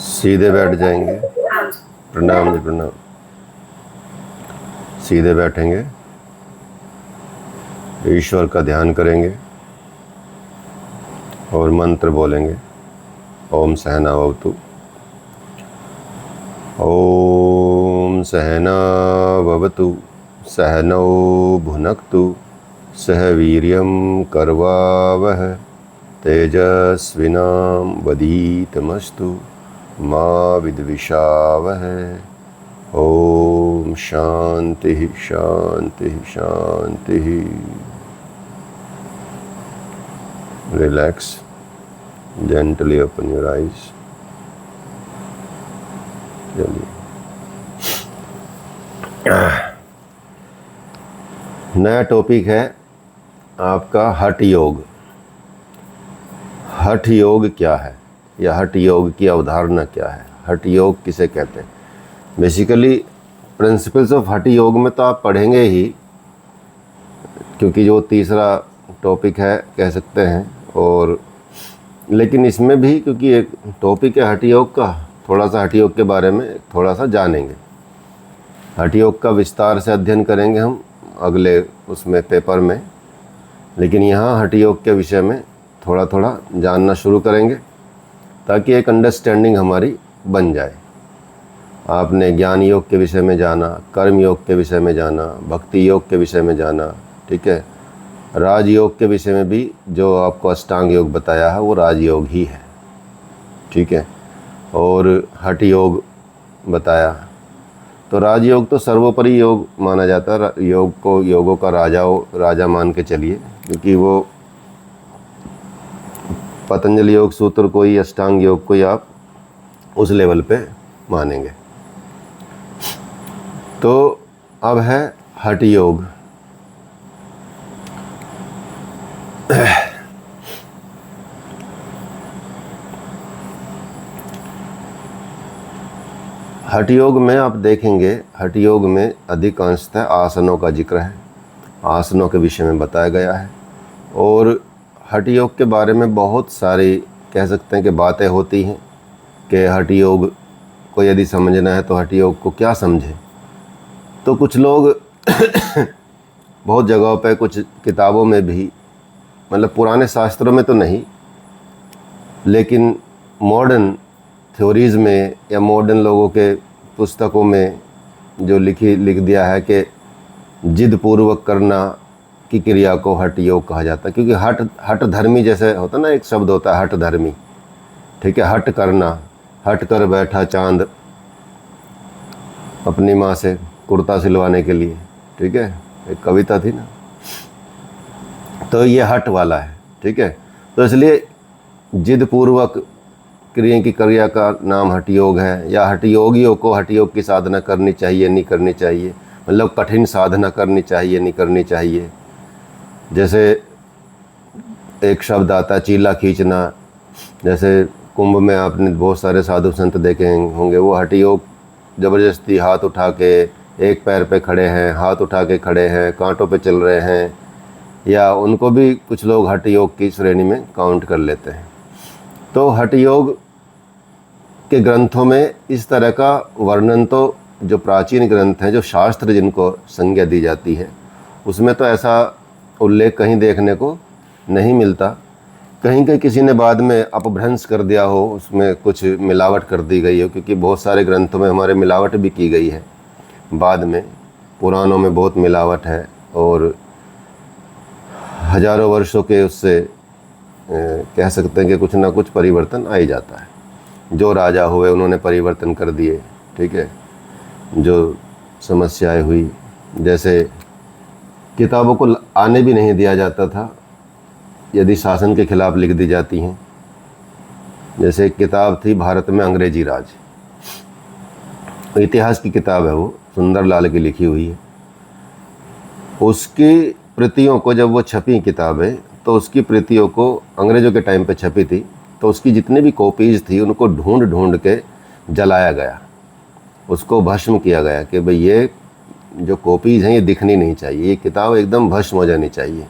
सीधे बैठ जाएंगे। प्रणाम जी, प्रणाम। सीधे बैठेंगे, ईश्वर का ध्यान करेंगे और मंत्र बोलेंगे। ओम सहना भवतु। ओम सहना भवतु सहनौ भुनक्तु सह वीर्यं करवावह तेजस्विनावधीतमस्तु मा विद्विषावह। ओम शांति शांति शांति। Relax, gently open your eyes. चलिए, नया टॉपिक है आपका हठ योग। हठ योग क्या है या हठ योग की अवधारणा क्या है, हठ योग किसे कहते हैं। बेसिकली प्रिंसिपल्स ऑफ हठ योग में तो आप पढ़ेंगे ही, क्योंकि जो तीसरा टॉपिक है कह सकते हैं। और लेकिन इसमें भी क्योंकि एक टॉपिक है हठ योग का, थोड़ा सा हठ योग के बारे में थोड़ा सा जानेंगे। हठ योग का विस्तार से अध्ययन करेंगे हम अगले उसमें पेपर में, लेकिन यहाँ हठ योग के विषय में थोड़ा थोड़ा जानना शुरू करेंगे ताकि एक अंडरस्टैंडिंग हमारी बन जाए। आपने ज्ञान योग के विषय में जाना, कर्म योग के विषय में जाना, भक्ति योग के विषय में जाना, ठीक है। राजयोग के विषय में भी जो आपको अष्टांग योग बताया है वो राजयोग ही है, ठीक है। और हठ योग बताया, तो राजयोग तो सर्वोपरि योग माना जाता है। योग को योगों का राजा मान के चलिए, क्योंकि वो पतंजलि योग सूत्र को ही, अष्टांग योग को ही आप उस लेवल पे मानेंगे। तो अब है हठ योग। हठ योग में आप देखेंगे, हठ योग में अधिकांशतः आसनों का जिक्र है, आसनों के विषय में बताया गया है। और हठ योग के बारे में बहुत सारी कह सकते हैं कि बातें होती हैं कि हठ योग को यदि समझना है तो हठ योग को क्या समझें। तो कुछ लोग बहुत जगहों पे, कुछ किताबों में भी, मतलब पुराने शास्त्रों में तो नहीं, लेकिन मॉडर्न थ्योरीज़ में या मॉडर्न लोगों के पुस्तकों में जो लिख दिया है कि जिद पूर्वक करना की क्रिया को हठ योग कहा जाता है। क्योंकि हठ धर्मी जैसे होता ना, एक शब्द होता है हठ धर्मी, ठीक है। हठ करना, हट कर बैठा चांद अपनी माँ से कुर्ता सिलवाने के लिए, ठीक है, एक कविता थी ना। तो ये हठ वाला है, ठीक है। तो इसलिए जिद पूर्वक क्रिया का नाम हठ योग है। या हठ योगियों को हठ योग की साधना करनी चाहिए, नहीं करनी चाहिए, मतलब कठिन साधना करनी चाहिए, नहीं करनी चाहिए। जैसे एक शब्द आता है चीला खींचना, जैसे कुंभ में आपने बहुत सारे साधु संत देखे होंगे, वो हठ योग ज़बरदस्ती हाथ उठा के एक पैर पे खड़े हैं, हाथ उठा के खड़े हैं, कांटों पे चल रहे हैं, या उनको भी कुछ लोग हठ योग की श्रेणी में काउंट कर लेते हैं। तो हठ योग के ग्रंथों में इस तरह का वर्णन, तो जो प्राचीन ग्रंथ हैं, जो शास्त्र जिनको संज्ञा दी जाती है, उसमें तो ऐसा उल्लेख कहीं देखने को नहीं मिलता। कहीं कहीं किसी ने बाद में अपभ्रंश कर दिया हो, उसमें कुछ मिलावट कर दी गई हो, क्योंकि बहुत सारे ग्रंथों में हमारे मिलावट भी की गई है बाद में। पुराणों में बहुत मिलावट है और हजारों वर्षों के उससे कह सकते हैं कि कुछ ना कुछ परिवर्तन आ ही जाता है। जो राजा हुए उन्होंने परिवर्तन कर दिए, ठीक है। जो समस्याएं हुई, जैसे किताबों को आने भी नहीं दिया जाता था यदि शासन के खिलाफ लिख दी जाती हैं। जैसे एक किताब थी भारत में अंग्रेजी राज, इतिहास की किताब है, वो सुंदरलाल की लिखी हुई है। उसकी प्रतियों को, जब वो छपी किताबें, तो उसकी प्रतियों को अंग्रेज़ों के टाइम पे छपी थी, तो उसकी जितनी भी कॉपीज़ थी उनको ढूंढ ढूंढ के जलाया गया, उसको भस्म किया गया कि भाई ये जो कॉपीज़ हैं ये दिखनी नहीं चाहिए, ये किताब एकदम भस्म हो जानी चाहिए।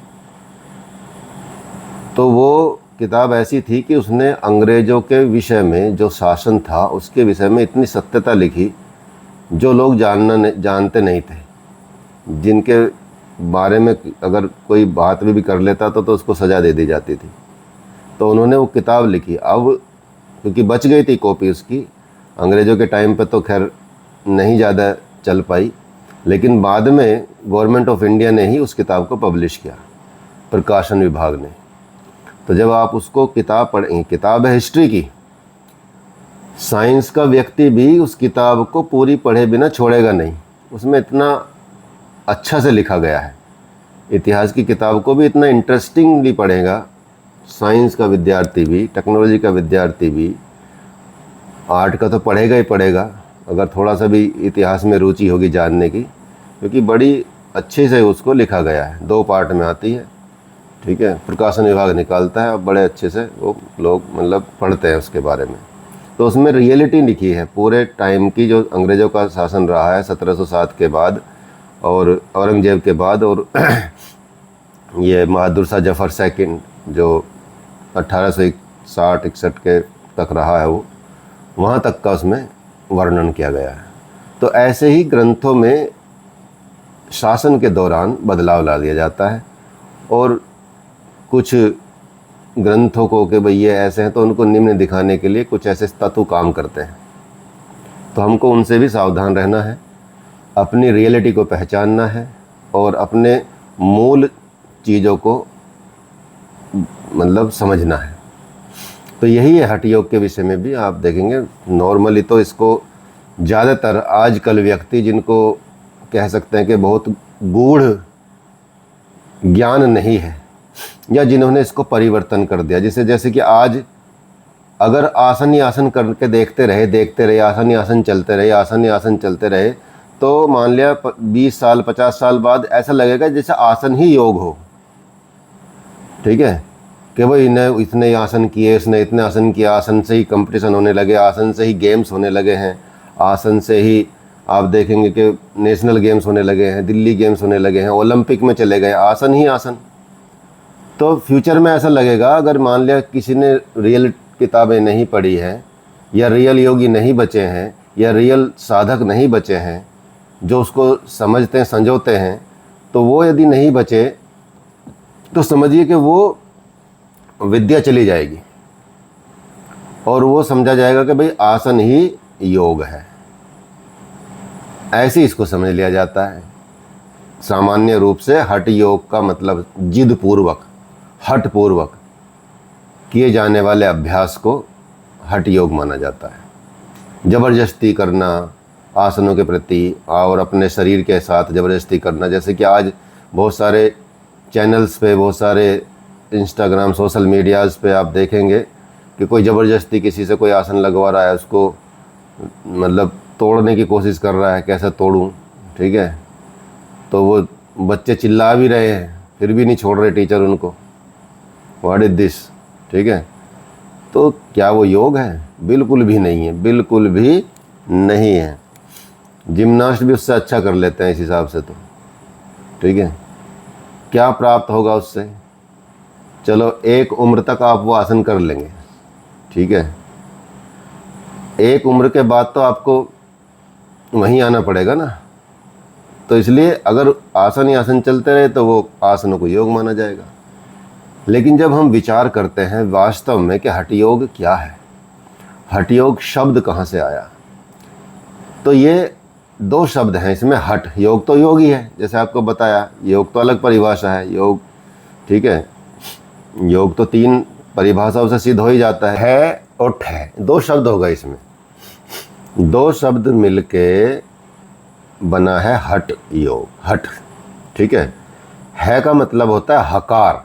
तो वो किताब ऐसी थी कि उसने अंग्रेज़ों के विषय में जो शासन था उसके विषय में इतनी सत्यता लिखी जो लोग जानते नहीं थे, जिनके बारे में अगर कोई बात भी कर लेता तो उसको सज़ा दे दी जाती थी। तो उन्होंने वो किताब लिखी। अब क्योंकि बच गई थी कॉपी उसकी, अंग्रेज़ों के टाइम पे तो खैर नहीं ज़्यादा चल पाई, लेकिन बाद में गवर्नमेंट ऑफ इंडिया ने ही उस किताब को पब्लिश किया, प्रकाशन विभाग ने। तो जब आप उसको किताब पढ़ेंगे, किताब है हिस्ट्री की, साइंस का व्यक्ति भी उस किताब को पूरी पढ़े बिना छोड़ेगा नहीं। उसमें इतना अच्छा से लिखा गया है। इतिहास की किताब को भी इतना इंटरेस्टिंगली पढ़ेगा साइंस का विद्यार्थी भी, टेक्नोलॉजी का विद्यार्थी भी, आर्ट का तो पढ़ेगा ही पढ़ेगा अगर थोड़ा सा भी इतिहास में रुचि होगी जानने की, क्योंकि बड़ी अच्छे से उसको लिखा गया है। 2 पार्ट में आती है, ठीक है। प्रकाशन विभाग निकालता है और बड़े अच्छे से वो लोग मतलब पढ़ते हैं उसके बारे में। तो उसमें रियलिटी लिखी है पूरे टाइम की, जो अंग्रेज़ों का शासन रहा है 1707 के बाद और औरंगजेब के बाद, और ये बहादुर शाह जफ़र सेकंड जो 1860-61 के तक रहा है, वो वहाँ तक का उसमें वर्णन किया गया है। तो ऐसे ही ग्रंथों में शासन के दौरान बदलाव ला दिया जाता है, और कुछ ग्रंथों को कि भाई ये ऐसे हैं तो उनको निम्न दिखाने के लिए कुछ ऐसे तत्व काम करते हैं। तो हमको उनसे भी सावधान रहना है, अपनी रियलिटी को पहचानना है और अपने मूल चीज़ों को मतलब समझना है। तो यही है हठ योग के विषय में भी आप देखेंगे। नॉर्मली तो इसको ज़्यादातर आजकल व्यक्ति जिनको कह सकते हैं कि बहुत गूढ़ ज्ञान नहीं है, या जिन्होंने इसको परिवर्तन कर दिया, जैसे कि आज अगर आसन ही आसन करके देखते रहे, आसन ही आसन चलते रहे, तो मान लिया 20 साल 50 साल बाद ऐसा लगेगा जैसे आसन ही योग हो, ठीक है। कि भाई इतने आसन किए, इसने इतने आसन किया, आसन से ही कंपटीशन होने लगे, आसन से ही गेम्स होने लगे हैं, आसन से ही आप देखेंगे कि नेशनल गेम्स होने लगे हैं, दिल्ली गेम्स होने लगे हैं, ओलंपिक में चले गए, आसन ही आसन। तो फ्यूचर में ऐसा लगेगा अगर मान लिया किसी ने रियल किताबें नहीं पढ़ी है, या रियल योगी नहीं बचे हैं, या रियल साधक नहीं बचे हैं जो उसको समझते हैं संजोते हैं, तो वो यदि नहीं बचे तो समझिए कि वो विद्या चली जाएगी और वो समझा जाएगा कि भाई आसन ही योग है। ऐसे इसको समझ लिया जाता है। सामान्य रूप से हठ योग का मतलब जिद पूर्वक, हठ पूर्वक किए जाने वाले अभ्यास को हठ योग माना जाता है। ज़बरदस्ती करना आसनों के प्रति और अपने शरीर के साथ ज़बरदस्ती करना, जैसे कि आज बहुत सारे चैनल्स पे, बहुत सारे इंस्टाग्राम सोशल मीडियाज़ पे आप देखेंगे कि कोई ज़बरदस्ती किसी से कोई आसन लगवा रहा है, उसको मतलब तोड़ने की कोशिश कर रहा है, कैसे तोड़ूं, ठीक है। तो वो बच्चे चिल्ला भी रहे हैं फिर भी नहीं छोड़ रहे टीचर उनको, व्हाट इज़ दिस, ठीक है। तो क्या वो योग है? बिल्कुल भी नहीं है, बिल्कुल भी नहीं है। जिम्नास्ट भी उससे अच्छा कर लेते हैं इस हिसाब से, तो ठीक है। क्या प्राप्त होगा उससे? चलो एक उम्र तक आप वो आसन कर लेंगे, ठीक है। एक उम्र के बाद तो आपको वहीं आना पड़ेगा ना। तो इसलिए अगर आसन ही आसन चलते रहे तो वो आसनों को योग माना जाएगा। लेकिन जब हम विचार करते हैं वास्तव में कि हठ योग क्या है, हठ योग शब्द कहाँ से आया, तो ये 2 शब्द हैं इसमें। हठ, योग तो योग ही है, जैसे आपको बताया, योग तो अलग परिभाषा है योग, ठीक है। योग तो 3 परिभाषाओं से सिद्ध हो ही जाता है और ठह, 2 शब्द होगा इसमें। 2 शब्द मिलके बना है हठ योग, हठ, ठीक है का मतलब होता है हकार,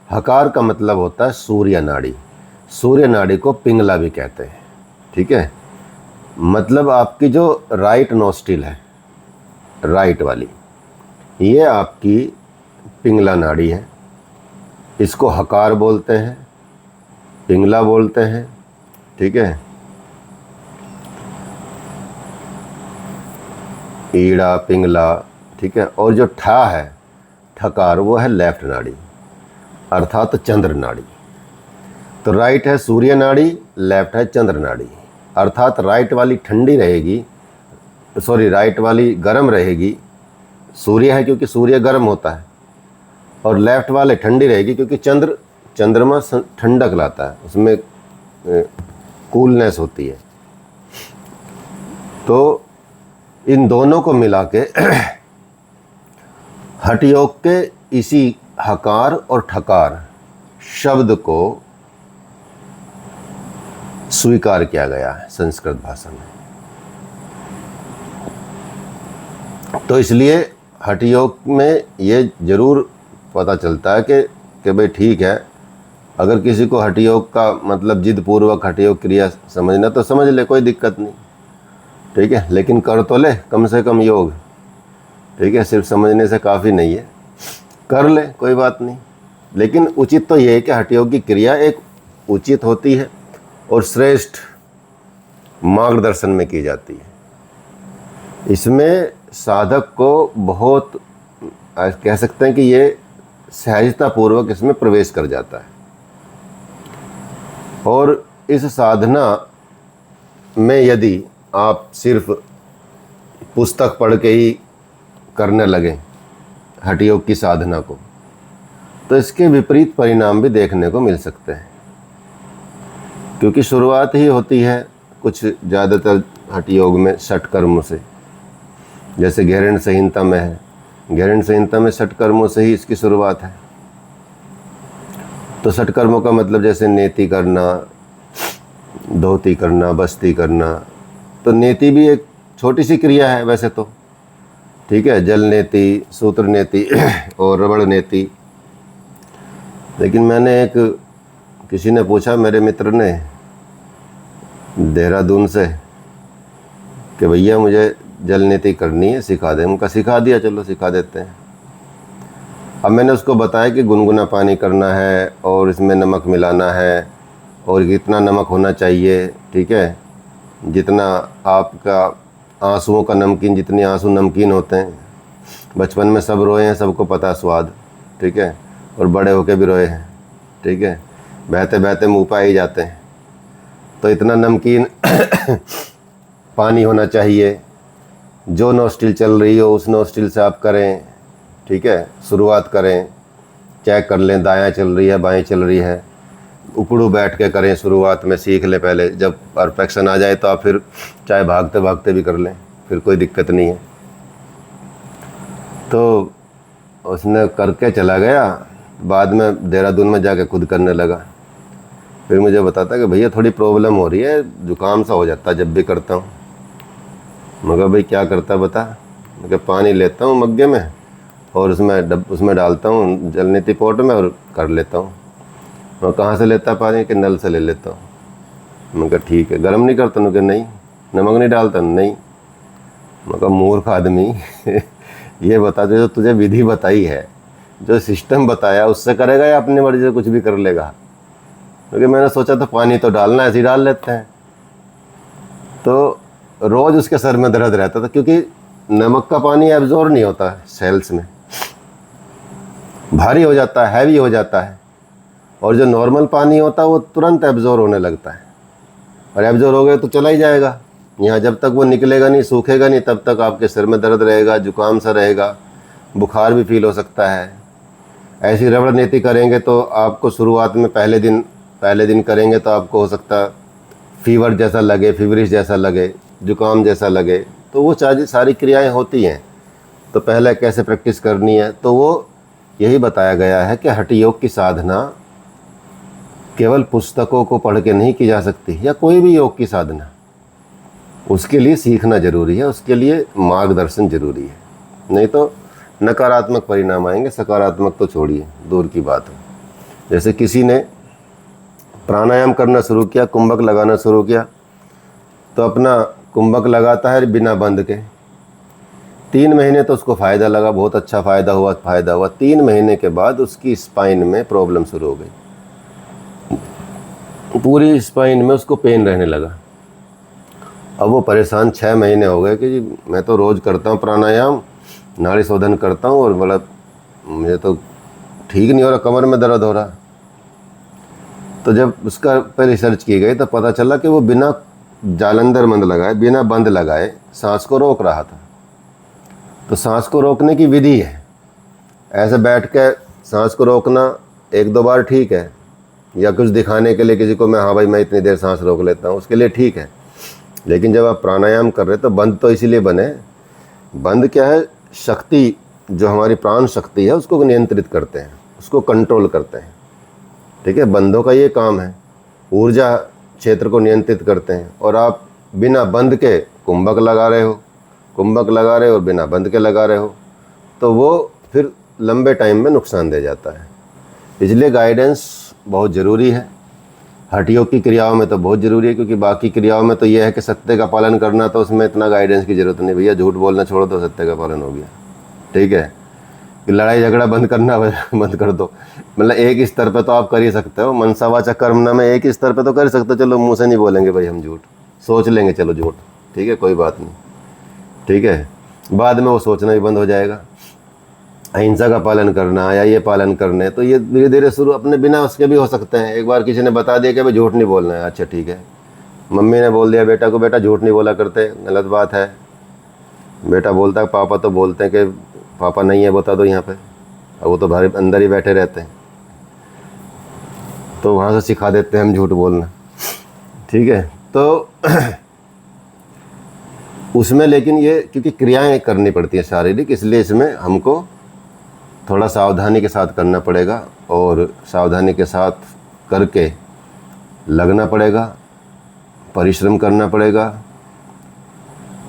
हकार का मतलब होता है सूर्य नाड़ी, सूर्य नाड़ी को पिंगला भी कहते हैं, ठीक है। मतलब आपकी जो राइट नोस्ट्रिल है, राइट वाली, ये आपकी पिंगला नाड़ी है, इसको हकार बोलते हैं, पिंगला बोलते हैं, ठीक है। ईड़ा पिंगला, ठीक है। और जो ठा है, ठकार, वो है लेफ्ट नाड़ी। अर्थात चंद्र नाड़ी। तो राइट है सूर्य नाड़ी, लेफ्ट है चंद्र नाड़ी। अर्थात राइट वाली ठंडी रहेगी, सॉरी राइट वाली गर्म रहेगी, सूर्य है क्योंकि सूर्य गर्म होता है, और लेफ्ट वाले ठंडी रहेगी क्योंकि चंद्रमा ठंडक लाता है, उसमें कूलनेस होती है। तो इन दोनों को मिला के हठ योग के इसी हकार और ठकार शब्द को स्वीकार किया गया है संस्कृत भाषा में। तो इसलिए हठ योग में ये जरूर पता चलता है कि भाई ठीक है, अगर किसी को हठ योग का मतलब जिद पूर्वक हठ योग क्रिया समझना तो समझ ले, कोई दिक्कत नहीं, ठीक है, लेकिन कर तो ले कम से कम योग, ठीक है, सिर्फ समझने से काफ़ी नहीं है, कर ले कोई बात नहीं। लेकिन उचित तो ये है कि हठ योग की क्रिया एक उचित होती है और श्रेष्ठ मार्गदर्शन में की जाती है। इसमें साधक को बहुत कह सकते हैं कि ये सहजतापूर्वक इसमें प्रवेश कर जाता है, और इस साधना में यदि आप सिर्फ पुस्तक पढ़ के ही करने लगे हठ योग की साधना को, तो इसके विपरीत परिणाम भी देखने को मिल सकते हैं। क्योंकि शुरुआत ही होती है कुछ ज़्यादातर हठ योग में षट कर्मों से, जैसे घेरण संहिता में है, घेरण संहिता में षट कर्मों से ही इसकी शुरुआत है। तो षट कर्मों का मतलब जैसे नेति करना, धोती करना, बस्ती करना। तो नेति भी एक छोटी सी क्रिया है वैसे तो, ठीक है, जल नेति, सूत्र नेति और रबड़ नेति। लेकिन मैंने किसी ने पूछा, मेरे मित्र ने देहरादून से, कि भैया मुझे जल नीति करनी है, सिखा दे। उनका सिखा दिया, चलो सिखा देते हैं। अब मैंने उसको बताया कि गुनगुना पानी करना है और इसमें नमक मिलाना है और कितना नमक होना चाहिए, ठीक है, जितना आपका आंसुओं का नमकीन, जितने आंसू नमकीन होते हैं, बचपन में सब रोए हैं, सबको पता है स्वाद, ठीक है, और बड़े होके भी रोए हैं, ठीक है, बहते बहते मुँह पे आ ही जाते हैं। तो इतना नमकीन पानी होना चाहिए, जो नोस्टिल चल रही हो उस नोस्टिल से आप करें, ठीक है, शुरुआत करें, चेक कर लें दायां चल रही है बाएं चल रही है, उकड़ू बैठ के करें, शुरुआत में सीख लें पहले, जब परफेक्शन आ जाए तो आप फिर चाहे भागते भागते भी कर लें, फिर कोई दिक्कत नहीं है। तो उसने करके चला गया, बाद में देहरादून में जाके खुद करने लगा। फिर मुझे बताता कि भैया थोड़ी प्रॉब्लम हो रही है, जुकाम सा हो जाता है जब भी करता हूँ। मैं कहा भाई क्या करता बता। मैं कहा पानी लेता हूँ मग्गे में और उसमें डालता हूँ जलनीति पोट में और कर लेता हूँ। मैं कहाँ से लेता पानी, कि नल से ले लेता हूँ। मैं कहा ठीक है, गर्म नहीं करता? मैं कहा नहीं। नमक नहीं डालता? नहीं। मैं कहा मूर्ख आदमी ये बता दे, जो तुझे विधि बताई है, जो सिस्टम बताया उससे करेगा या अपनी मर्जी से कुछ भी कर लेगा? क्योंकि मैंने सोचा तो पानी तो डालना है, ऐसे ही डाल लेते हैं। तो रोज़ उसके सर में दर्द रहता था, क्योंकि नमक का पानी एब्जॉर्ब नहीं होता है सेल्स में, भारी हो जाता है, हैवी हो जाता है, और जो नॉर्मल पानी होता है वो तुरंत एब्जॉर्ब होने लगता है, और एब्जॉर्ब हो गया तो चला ही जाएगा। यहाँ जब तक वो निकलेगा नहीं, सूखेगा नहीं, तब तक आपके सिर में दर्द रहेगा, जुकाम सा रहेगा, बुखार भी फील हो सकता है। ऐसी रबड़ नीति करेंगे तो आपको शुरुआत में पहले दिन करेंगे तो आपको हो सकता है फीवर जैसा लगे, फीवरिश जैसा लगे, जुकाम जैसा लगे। तो वो सारी क्रियाएं होती हैं। तो पहले कैसे प्रैक्टिस करनी है, तो वो यही बताया गया है कि हठ योग की साधना केवल पुस्तकों को पढ़ के नहीं की जा सकती, या कोई भी योग की साधना, उसके लिए सीखना जरूरी है, उसके लिए मार्गदर्शन जरूरी है, नहीं तो नकारात्मक परिणाम आएंगे, सकारात्मक तो छोड़िए, दूर की बात है। जैसे किसी ने प्राणायाम करना शुरू किया, कुंभक लगाना शुरू किया, तो अपना कुंभक लगाता है बिना बंद के। 3 महीने तो उसको फ़ायदा लगा, बहुत अच्छा फ़ायदा हुआ। 3 महीने के बाद उसकी स्पाइन में प्रॉब्लम शुरू हो गई, पूरी स्पाइन में उसको पेन रहने लगा। अब वो परेशान 6 महीने हो गए कि जी मैं तो रोज़ करता हूँ प्राणायाम, नाड़ी शोधन करता हूँ, और मतलब मुझे तो ठीक नहीं हो रहा, कमर में दर्द हो रहा। तो जब उसका पर रिसर्च की गई तो पता चला कि वो बिना जालंधर बंद लगाए, बिना बंद लगाए सांस को रोक रहा था। तो सांस को रोकने की विधि है, ऐसे बैठ के सांस को रोकना 1-2 बार ठीक है, या कुछ दिखाने के लिए किसी को मैं, हाँ भाई मैं इतनी देर सांस रोक लेता हूँ, उसके लिए ठीक है। लेकिन जब आप प्राणायाम कर रहे तो बंद तो इसीलिए बने, बंद क्या है, शक्ति जो हमारी प्राण शक्ति है उसको नियंत्रित करते हैं, उसको कंट्रोल करते हैं। ठीक है, बंदों का ये काम है, ऊर्जा क्षेत्र को नियंत्रित करते हैं। और आप बिना बंद के कुंभक लगा रहे हो, कुंभक लगा रहे हो और बिना बंद के लगा रहे हो, तो वो फिर लंबे टाइम में नुकसान दे जाता है। इसलिए गाइडेंस बहुत ज़रूरी है। हठयोग की क्रियाओं में तो बहुत ज़रूरी है, क्योंकि बाकी क्रियाओं में तो यह है कि सत्य का पालन करना, तो उसमें इतना गाइडेंस की ज़रूरत नहीं, भैया झूठ बोलना छोड़ो तो सत्य का पालन हो गया। ठीक है, कि लड़ाई झगड़ा बंद करना बंद कर दो, मतलब एक स्तर पे तो आप कर ही सकते हो, मनसा वाचा कर्मणा में एक स्तर पे तो कर सकते हो। चलो मुँह से नहीं बोलेंगे भाई हम झूठ, सोच लेंगे चलो झूठ, ठीक है कोई बात नहीं, ठीक है, बाद में वो सोचना भी बंद हो जाएगा। अहिंसा का पालन करना या ये पालन करने, तो ये धीरे धीरे शुरू अपने बिना उसके भी हो सकते हैं। एक बार किसी ने बता दिया कि भाई झूठ नहीं बोलना है, अच्छा ठीक है, मम्मी ने बोल दिया बेटा को, बेटा झूठ नहीं बोला करते, गलत बात है। बेटा बोलता है पापा तो बोलते हैं कि पापा नहीं है बता दो यहाँ पे, अब वो तो भाई अंदर ही बैठे रहते हैं, तो वहाँ से सिखा देते हैं हम झूठ बोलना। ठीक है, तो उसमें लेकिन ये क्योंकि क्रियाएं करनी पड़ती हैं शारीरिक, इसलिए इसमें हमको थोड़ा सावधानी के साथ करना पड़ेगा, और सावधानी के साथ करके लगना पड़ेगा, परिश्रम करना पड़ेगा।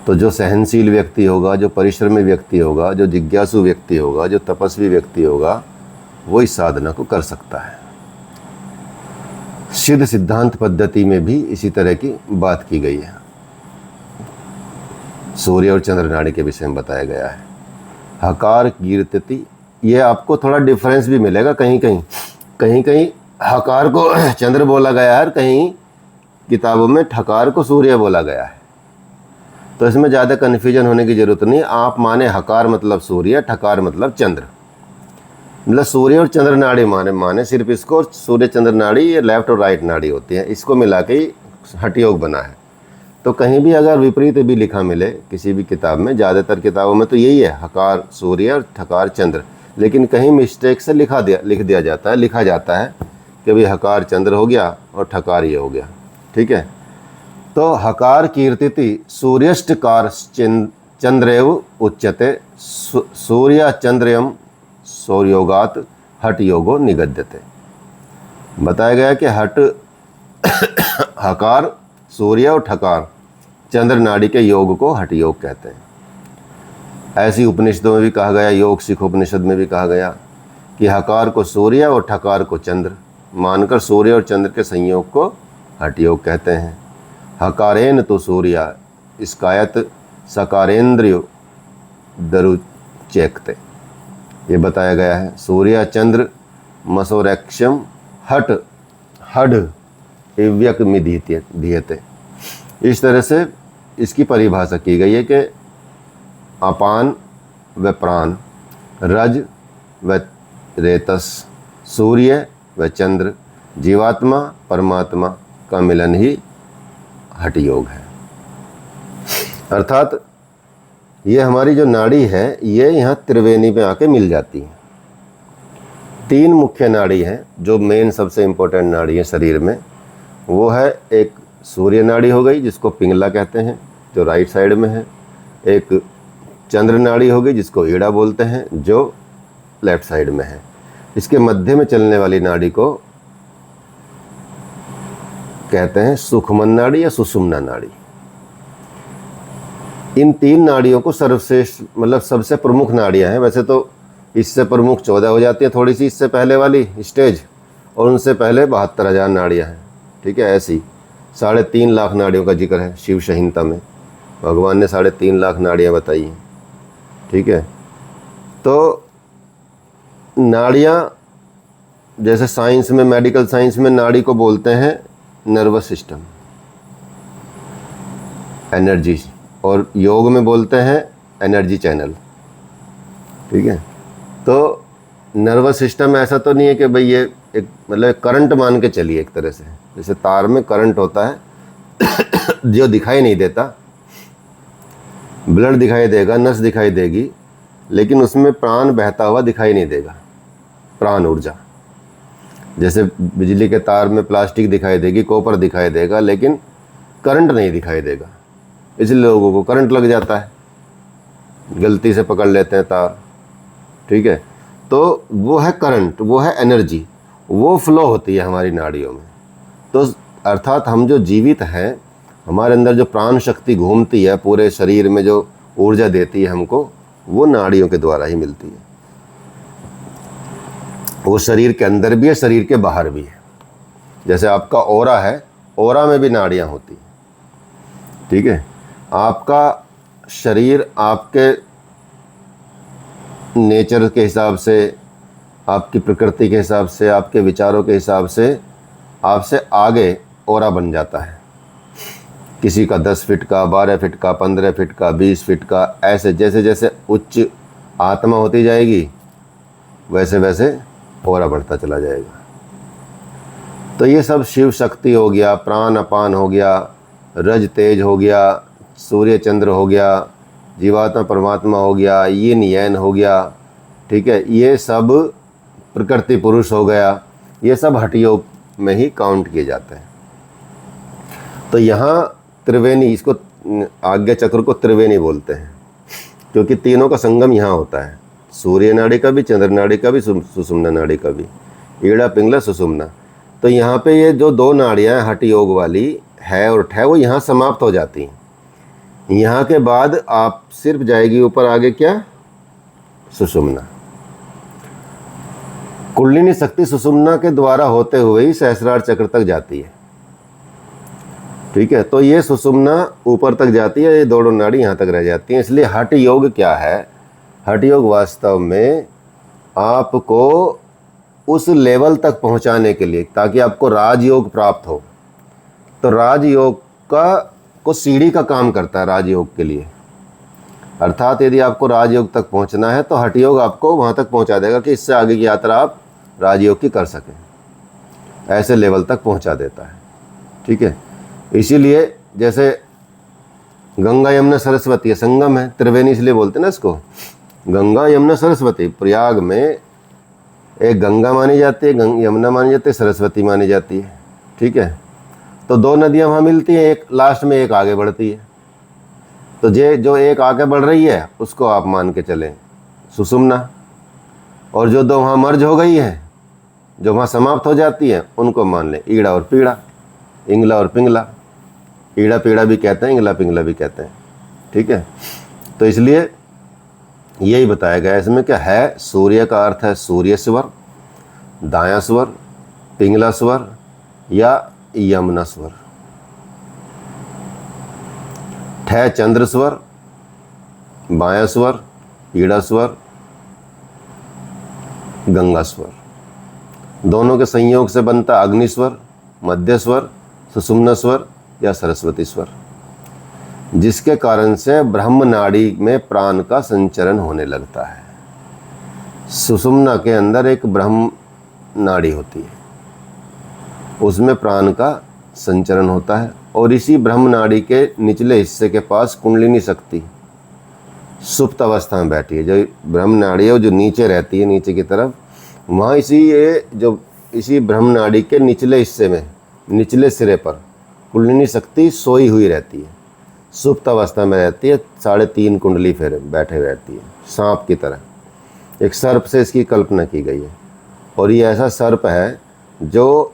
तो जो सहनशील व्यक्ति होगा, जो परिश्रमी व्यक्ति होगा, जो जिज्ञासु व्यक्ति होगा, जो तपस्वी व्यक्ति होगा, वो इस साधना को कर सकता है। सिद्ध सिद्धांत पद्धति में भी इसी तरह की बात की गई है। सूर्य और चंद्र नाड़ी के विषय में बताया गया है। हकार कीर्तति, ये आपको थोड़ा डिफरेंस भी मिलेगा, कहीं कहीं हकार को चंद्र बोला गया है, कहीं किताबों में ठकार को सूर्य बोला गया है। तो इसमें ज़्यादा कन्फ्यूजन होने की ज़रूरत नहीं। आप माने हकार मतलब सूर्य, ठकार मतलब चंद्र, मतलब सूर्य और चंद्र नाड़ी माने सिर्फ इसको। सूर्य चंद्र नाड़ी ये लेफ्ट और राइट नाड़ी होती है, इसको मिला के ही हठयोग बना है। तो कहीं भी अगर विपरीत भी लिखा मिले किसी भी किताब में, ज़्यादातर किताबों में तो यही है, हकार सूर्य और ठकार चंद्र, लेकिन कहीं मिस्टेक से लिखा जाता है कि भाई हकार चंद्र हो गया और ठकार ये हो गया। ठीक है, तो हकार कीर्तिति सूर्यष्टकार चंद्रेव उच्यते सूर्य चंद्रयम सौर्योगात हठ योगो निगद्यते। बताया गया कि हट हकार सूर्य और ठकार चंद्र नाड़ी के योग को हठ योग कहते हैं। ऐसी उपनिषदों में भी कहा गया, योग सिख उपनिषद में भी कहा गया कि हकार को सूर्य और ठकार को चंद्र मानकर सूर्य और चंद्र के संयोग को हठ योग कहते हैं। हकारेन तो सूर्य इसकायत सकारेंद्रिय दरुचेकते, ये बताया गया है। सूर्य चंद्र मसोरक्षम हट हड इव्यक मिधीयते, इस तरह से इसकी परिभाषा की गई है कि अपान व प्राण, रज व रेतस, सूर्य व चंद्र, जीवात्मा परमात्मा का मिलन ही हठ योग है। अर्थात ये हमारी जो नाड़ी है ये यहाँ त्रिवेणी में आके मिल जाती है। 3 मुख्य नाड़ी हैं जो मेन सबसे इम्पोर्टेंट नाड़ी है शरीर में। वो है एक सूर्य नाड़ी हो गई जिसको पिंगला कहते हैं जो राइट साइड में है, एक चंद्र नाड़ी हो गई जिसको ईड़ा बोलते हैं जो लेफ्ट साइड में है। इसके मध्य में चलने वाली नाड़ी को कहते हैं सुखमन नाड़ी या सुषुम्ना नाड़ी। इन 3 नाड़ियों को सर्वश्रेष्ठ मतलब सबसे प्रमुख नाड़ियां हैं। वैसे तो इससे प्रमुख 14 हो जाती है थोड़ी सी इससे पहले वाली स्टेज, और उनसे पहले 72,000 नाड़ियां हैं। ठीक है, ऐसी 3.5 लाख नाड़ियों का जिक्र है शिव संहिता में, भगवान ने 3.5 लाख नाड़ियां बताई हैं। ठीक है, तो नाड़ियां जैसे साइंस में, मेडिकल साइंस में नाड़ी को बोलते हैं नर्वस सिस्टम, एनर्जी, और योग में बोलते हैं एनर्जी चैनल। ठीक है, तो नर्वस सिस्टम ऐसा तो नहीं है कि भाई ये एक मतलब करंट मान के चलिए, एक तरह से जैसे तार में करंट होता है जो दिखाई नहीं देता, ब्लड दिखाई देगा, नस दिखाई देगी, लेकिन उसमें प्राण बहता हुआ दिखाई नहीं देगा, प्राण ऊर्जा। जैसे बिजली के तार में प्लास्टिक दिखाई देगी, कॉपर दिखाई देगा, लेकिन करंट नहीं दिखाई देगा, इसलिए लोगों को करंट लग जाता है, गलती से पकड़ लेते हैं तार, ठीक है। तो वो है करंट, वो है एनर्जी, वो फ्लो होती है हमारी नाड़ियों में। तो अर्थात हम जो जीवित हैं, हमारे अंदर जो प्राण शक्ति घूमती है, पूरे शरीर में जो ऊर्जा देती है हमको, वो नाड़ियों के द्वारा ही मिलती है। वो शरीर के अंदर भी है, शरीर के बाहर भी है। जैसे आपका ऑरा है, ऑरा में भी नाड़ियाँ होती हैं, ठीक है। आपका शरीर आपके नेचर के हिसाब से, आपकी प्रकृति के हिसाब से, आपके विचारों के हिसाब से आपसे आगे ऑरा बन जाता है। किसी का 10 फीट का, 12 फीट का, 15 फीट का, 20 फीट का, ऐसे जैसे जैसे उच्च आत्मा होती जाएगी वैसे वैसे ऑरा बढ़ता चला जाएगा। तो ये सब शिव शक्ति हो गया, प्राण अपान हो गया, रज तेज हो गया, सूर्य चंद्र हो गया, जीवात्मा परमात्मा हो गया, यिन यैन हो गया, ठीक है। ये सब प्रकृति पुरुष हो गया, ये सब हठ योग में ही काउंट किए जाते हैं। तो यहाँ त्रिवेणी, इसको आज्ञा चक्र को त्रिवेणी बोलते हैं, क्योंकि तीनों का संगम यहाँ होता है, सूर्य नाड़ी का भी, चंद्र नाड़ी का भी, सुषुम्ना नाड़ी का भी, ईड़ा पिंगला सुषुम्ना। तो यहाँ पे ये जो 2 नाड़ियाँ हठ योग वाली है और ठै, वो यहाँ समाप्त हो जाती हैं। यहाँ के बाद आप सिर्फ जाएगी ऊपर, आगे क्या, सुषुम्ना। कुंडलिनी शक्ति सुषुम्ना के द्वारा होते हुए ही सहस्रार चक्र तक जाती है, ठीक है। तो ये सुषुम्ना ऊपर तक जाती है, ये दोनों नाड़ी यहाँ तक रह जाती हैं। इसलिए हठ योग क्या है, हठ योग वास्तव में आपको उस लेवल तक पहुँचाने के लिए, ताकि आपको राजयोग प्राप्त हो। तो राजयोग को सीढ़ी का काम करता है राजयोग के लिए। अर्थात यदि आपको राजयोग तक पहुंचना है तो हठ योग आपको वहां तक पहुंचा देगा कि इससे आगे की यात्रा आप राजयोग की कर सकें, ऐसे लेवल तक पहुंचा देता है, ठीक है। इसीलिए जैसे गंगा यमुना सरस्वती संगम है, त्रिवेणी इसलिए बोलते हैं ना इसको, गंगा यमुना सरस्वती। प्रयाग में एक गंगा मानी जाती है, यमुना मानी जाती है, सरस्वती मानी जाती है, ठीक है। तो 2 नदियाँ वहाँ मिलती हैं, एक लास्ट में एक आगे बढ़ती है। तो जो एक आगे बढ़ रही है उसको आप मान के चलें सुषुम्ना, और जो 2 वहाँ मर्ज हो गई हैं, जो वहाँ समाप्त हो जाती हैं, उनको मान लें ईड़ा और पीड़ा, इंगला और पिंगला। ईड़ा पीड़ा भी कहते हैं, इंगला पिंगला भी कहते हैं, ठीक है। तो इसलिए यही बताया गया इसमें क्या है। सूर्य का अर्थ है सूर्य स्वर, दायां स्वर, पिंगला स्वर या यमुना स्वर। ठे चंद्र स्वर, बायां स्वर, ईड़ा स्वर, गंगा स्वर। दोनों के संयोग से बनता अग्नि स्वर, मध्य स्वर, सुषुम्ना स्वर या सरस्वती स्वर, जिसके कारण से ब्रह्म नाड़ी में प्राण का संचरण होने लगता है। सुषुम्ना के अंदर एक ब्रह्म नाड़ी होती है, उसमें प्राण का संचरण होता है, और इसी ब्रह्म नाड़ी के निचले हिस्से के पास कुंडलिनी शक्ति सुप्त अवस्था में बैठी है। जो ब्रह्म नाड़ी है जो नीचे रहती है, नीचे की तरफ, वहाँ इसी ब्रह्म नाड़ी के निचले हिस्से में, निचले सिरे पर कुंडलिनी शक्ति सोई हुई रहती है, सुप्त अवस्था में रहती है। 3.5 कुंडली फेरे बैठे रहती है, सांप की तरह। एक सर्प से इसकी कल्पना की गई है, और ये ऐसा सर्प है जो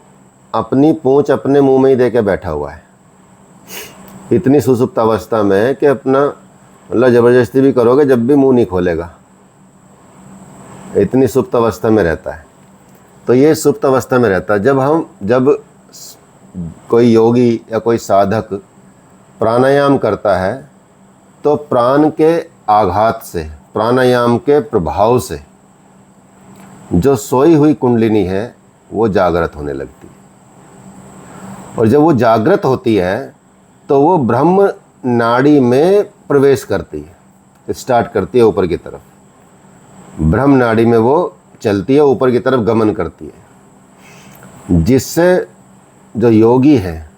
अपनी पूंछ अपने मुंह में ही दे के बैठा हुआ है, इतनी सुसुप्त अवस्था में है कि अपना मतलब ज़बरदस्ती भी करोगे जब भी मुंह नहीं खोलेगा, इतनी सुप्त अवस्था में रहता है। तो ये सुप्त अवस्था में रहता है। जब कोई योगी या कोई साधक प्राणायाम करता है तो प्राण के आघात से, प्राणायाम के प्रभाव से जो सोई हुई कुंडलिनी है वो जागृत होने लगती है, और जब वो जागृत होती है तो वो ब्रह्म नाड़ी में प्रवेश करती है, स्टार्ट करती है ऊपर की तरफ। ब्रह्म नाड़ी में वो चलती है, ऊपर की तरफ गमन करती है, जिससे जो योगी है,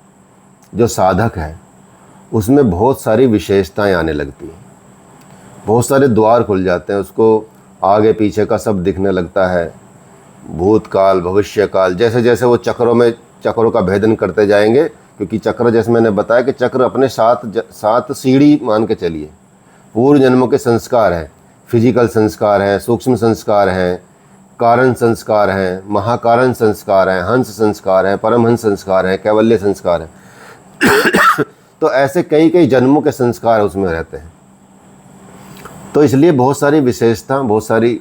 जो साधक है, उसमें बहुत सारी विशेषताएं आने लगती हैं, बहुत सारे द्वार खुल जाते हैं, उसको आगे पीछे का सब दिखने लगता है, भूतकाल भविष्यकाल, जैसे जैसे वो चक्रों का भेदन करते जाएंगे, क्योंकि चक्र, जैसे मैंने बताया कि चक्र अपने सात सीढ़ी मान के चलिए, पूर्व जन्मों के संस्कार हैं, फिजिकल संस्कार हैं, सूक्ष्म संस्कार हैं, कारण संस्कार हैं, महाकारण संस्कार हैं, हंस संस्कार हैं, परमहंस संस्कार हैं, कैवल्य संस्कार हैं। तो ऐसे कई कई जन्मों के संस्कार उसमें रहते हैं। तो इसलिए बहुत सारी विशेषता, बहुत सारी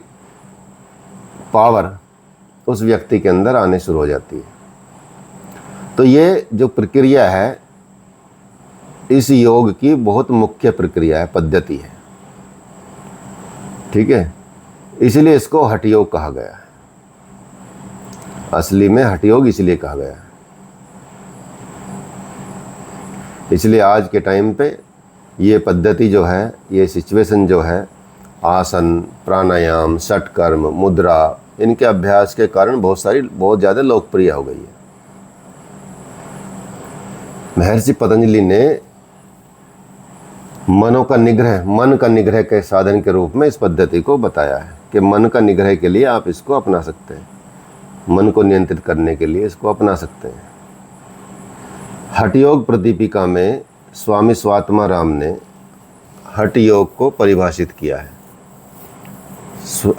पावर उस व्यक्ति के अंदर आने शुरू हो जाती है। तो ये जो प्रक्रिया है, इस योग की बहुत मुख्य प्रक्रिया है, पद्धति है, ठीक है। इसलिए इसको हठ योग कहा गया है। असली में हठ योग इसलिए कहा गया है। इसलिए आज के टाइम पे ये पद्धति जो है, ये सिचुएशन जो है, आसन, प्राणायाम, षटकर्म, मुद्रा, इनके अभ्यास के कारण बहुत ज़्यादा लोकप्रिय हो गई है। महर्षि पतंजलि ने मन का निग्रह के साधन के रूप में इस पद्धति को बताया है कि मन का निग्रह के लिए आप इसको अपना सकते हैं, मन को नियंत्रित करने के लिए इसको अपना सकते हैं। हठ योग प्रदीपिका में स्वामी स्वात्माराम ने हठ योग को परिभाषित किया है।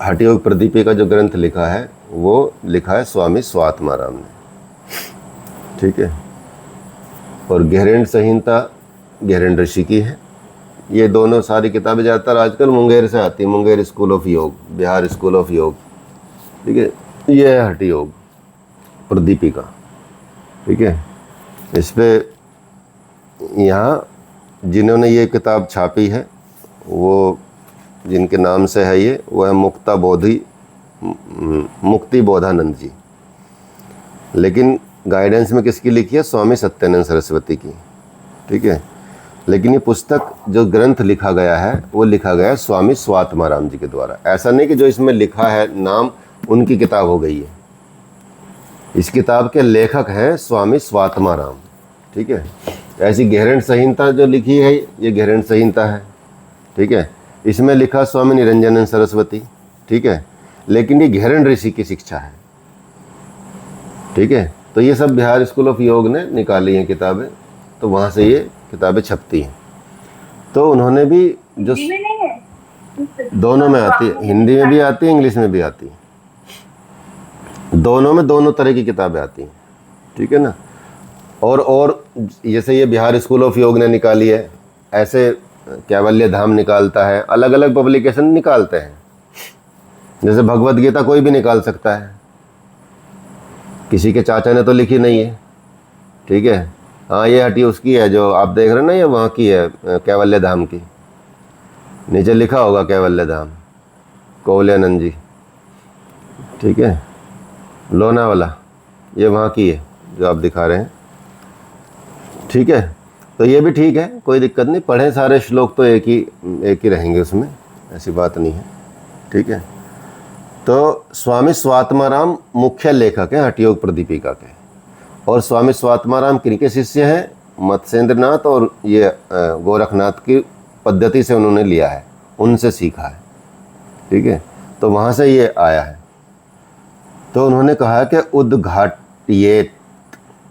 हठ योग प्रदीपिका जो ग्रंथ लिखा है, वो लिखा है स्वामी स्वात्माराम ने, ठीक है। और गहरेंद्र संहिता गहरेंद्र ऋषि की है। ये दोनों सारी किताबें ज़्यादातर आजकल मुंगेर से आती हैं, मुंगेर स्कूल ऑफ योग, बिहार स्कूल ऑफ योग, ठीक है। ये है हठ योग प्रदीपिका, ठीक है। इस पे यहाँ जिन्होंने ये किताब छापी है, वो जिनके नाम से है ये, वो है मुक्ति बोधानंद जी। लेकिन गाइडेंस में किसकी लिखी है? स्वामी सत्यानंद सरस्वती की, ठीक है। लेकिन ये पुस्तक, जो ग्रंथ लिखा गया है, वो लिखा गया है स्वामी स्वात्माराम जी के द्वारा। ऐसा नहीं कि जो इसमें लिखा है नाम उनकी किताब हो गई है। इस किताब के लेखक हैं स्वामी स्वात्माराम, ठीक है। ऐसी गहरेंद्र संहिता जो लिखी है, ये गहरेंद्र संहिता है, ठीक है। इसमें लिखा स्वामी निरंजनानंद सरस्वती, ठीक है। लेकिन ये गहरेंद्र ऋषि की शिक्षा है, ठीक है। तो ये सब बिहार स्कूल ऑफ योग ने निकाली हैं किताबें, तो वहाँ से ये किताबें छपती हैं। तो उन्होंने भी जो दोनों में आती है, हिंदी में भी आती है, इंग्लिश में भी आती है, दोनों में दोनों तरह की किताबें आती हैं, ठीक है ना। और जैसे ये बिहार स्कूल ऑफ योग ने निकाली है, ऐसे कैवल्य धाम निकालता है, अलग अलग पब्लिकेशन निकालते हैं। जैसे भगवत गीता कोई भी निकाल सकता है, किसी के चाचा ने तो लिखी नहीं है, ठीक है। हाँ, ये हटी उसकी है जो आप देख रहे हैं ना, ये वहाँ की है, कैवल्य धाम की। नीचे लिखा होगा कैवल्य धाम, कौल्यानंद जी, ठीक है। लोनावाला, ये वहाँ की है जो आप दिखा रहे हैं, ठीक है। तो ये भी ठीक है, कोई दिक्कत नहीं, पढ़ें सारे श्लोक तो एक ही रहेंगे उसमें, ऐसी बात नहीं है, ठीक है। तो स्वामी स्वात्माराम मुख्य लेखक हैं हठ योग प्रदीपिका के। और स्वामी स्वात्माराम किनके शिष्य हैं? मत्स्येंद्रनाथ और ये गोरखनाथ की पद्धति से उन्होंने लिया है, उनसे सीखा है, ठीक है। तो वहाँ से ये आया है। तो उन्होंने कहा कि उद्घाट्येत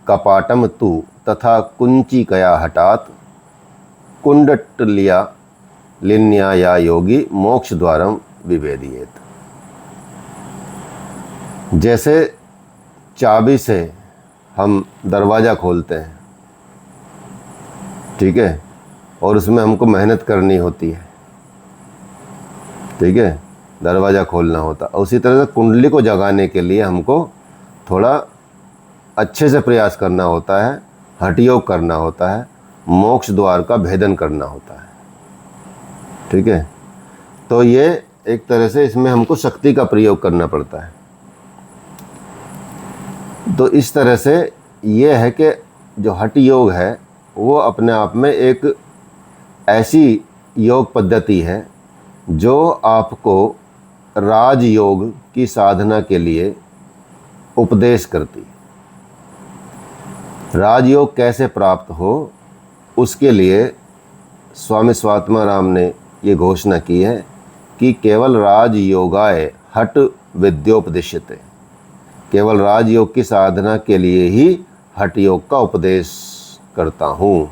कपाटम तु तथा कुंची कया हटात कुंडटलिया लिन्या या योगी मोक्ष द्वारम विभेदियेत। जैसे चाबी से हम दरवाज़ा खोलते हैं, ठीक है, और उसमें हमको मेहनत करनी होती है, ठीक है, दरवाज़ा खोलना होता। उसी तरह से कुंडली को जगाने के लिए हमको थोड़ा अच्छे से प्रयास करना होता है, हठ योग करना होता है, मोक्ष द्वार का भेदन करना होता है, ठीक है। तो ये एक तरह से इसमें हमको शक्ति का प्रयोग करना पड़ता है। तो इस तरह से ये है कि जो हठ योग है वो अपने आप में एक ऐसी योग पद्धति है जो आपको राजयोग की साधना के लिए उपदेश करती। राजयोग कैसे प्राप्त हो उसके लिए स्वामी स्वात्माराम ने ये घोषणा की है कि केवल राजयोगाय हठ विद्योपदिश्यते, केवल राजयोग की साधना के लिए ही हठ योग का उपदेश करता हूँ।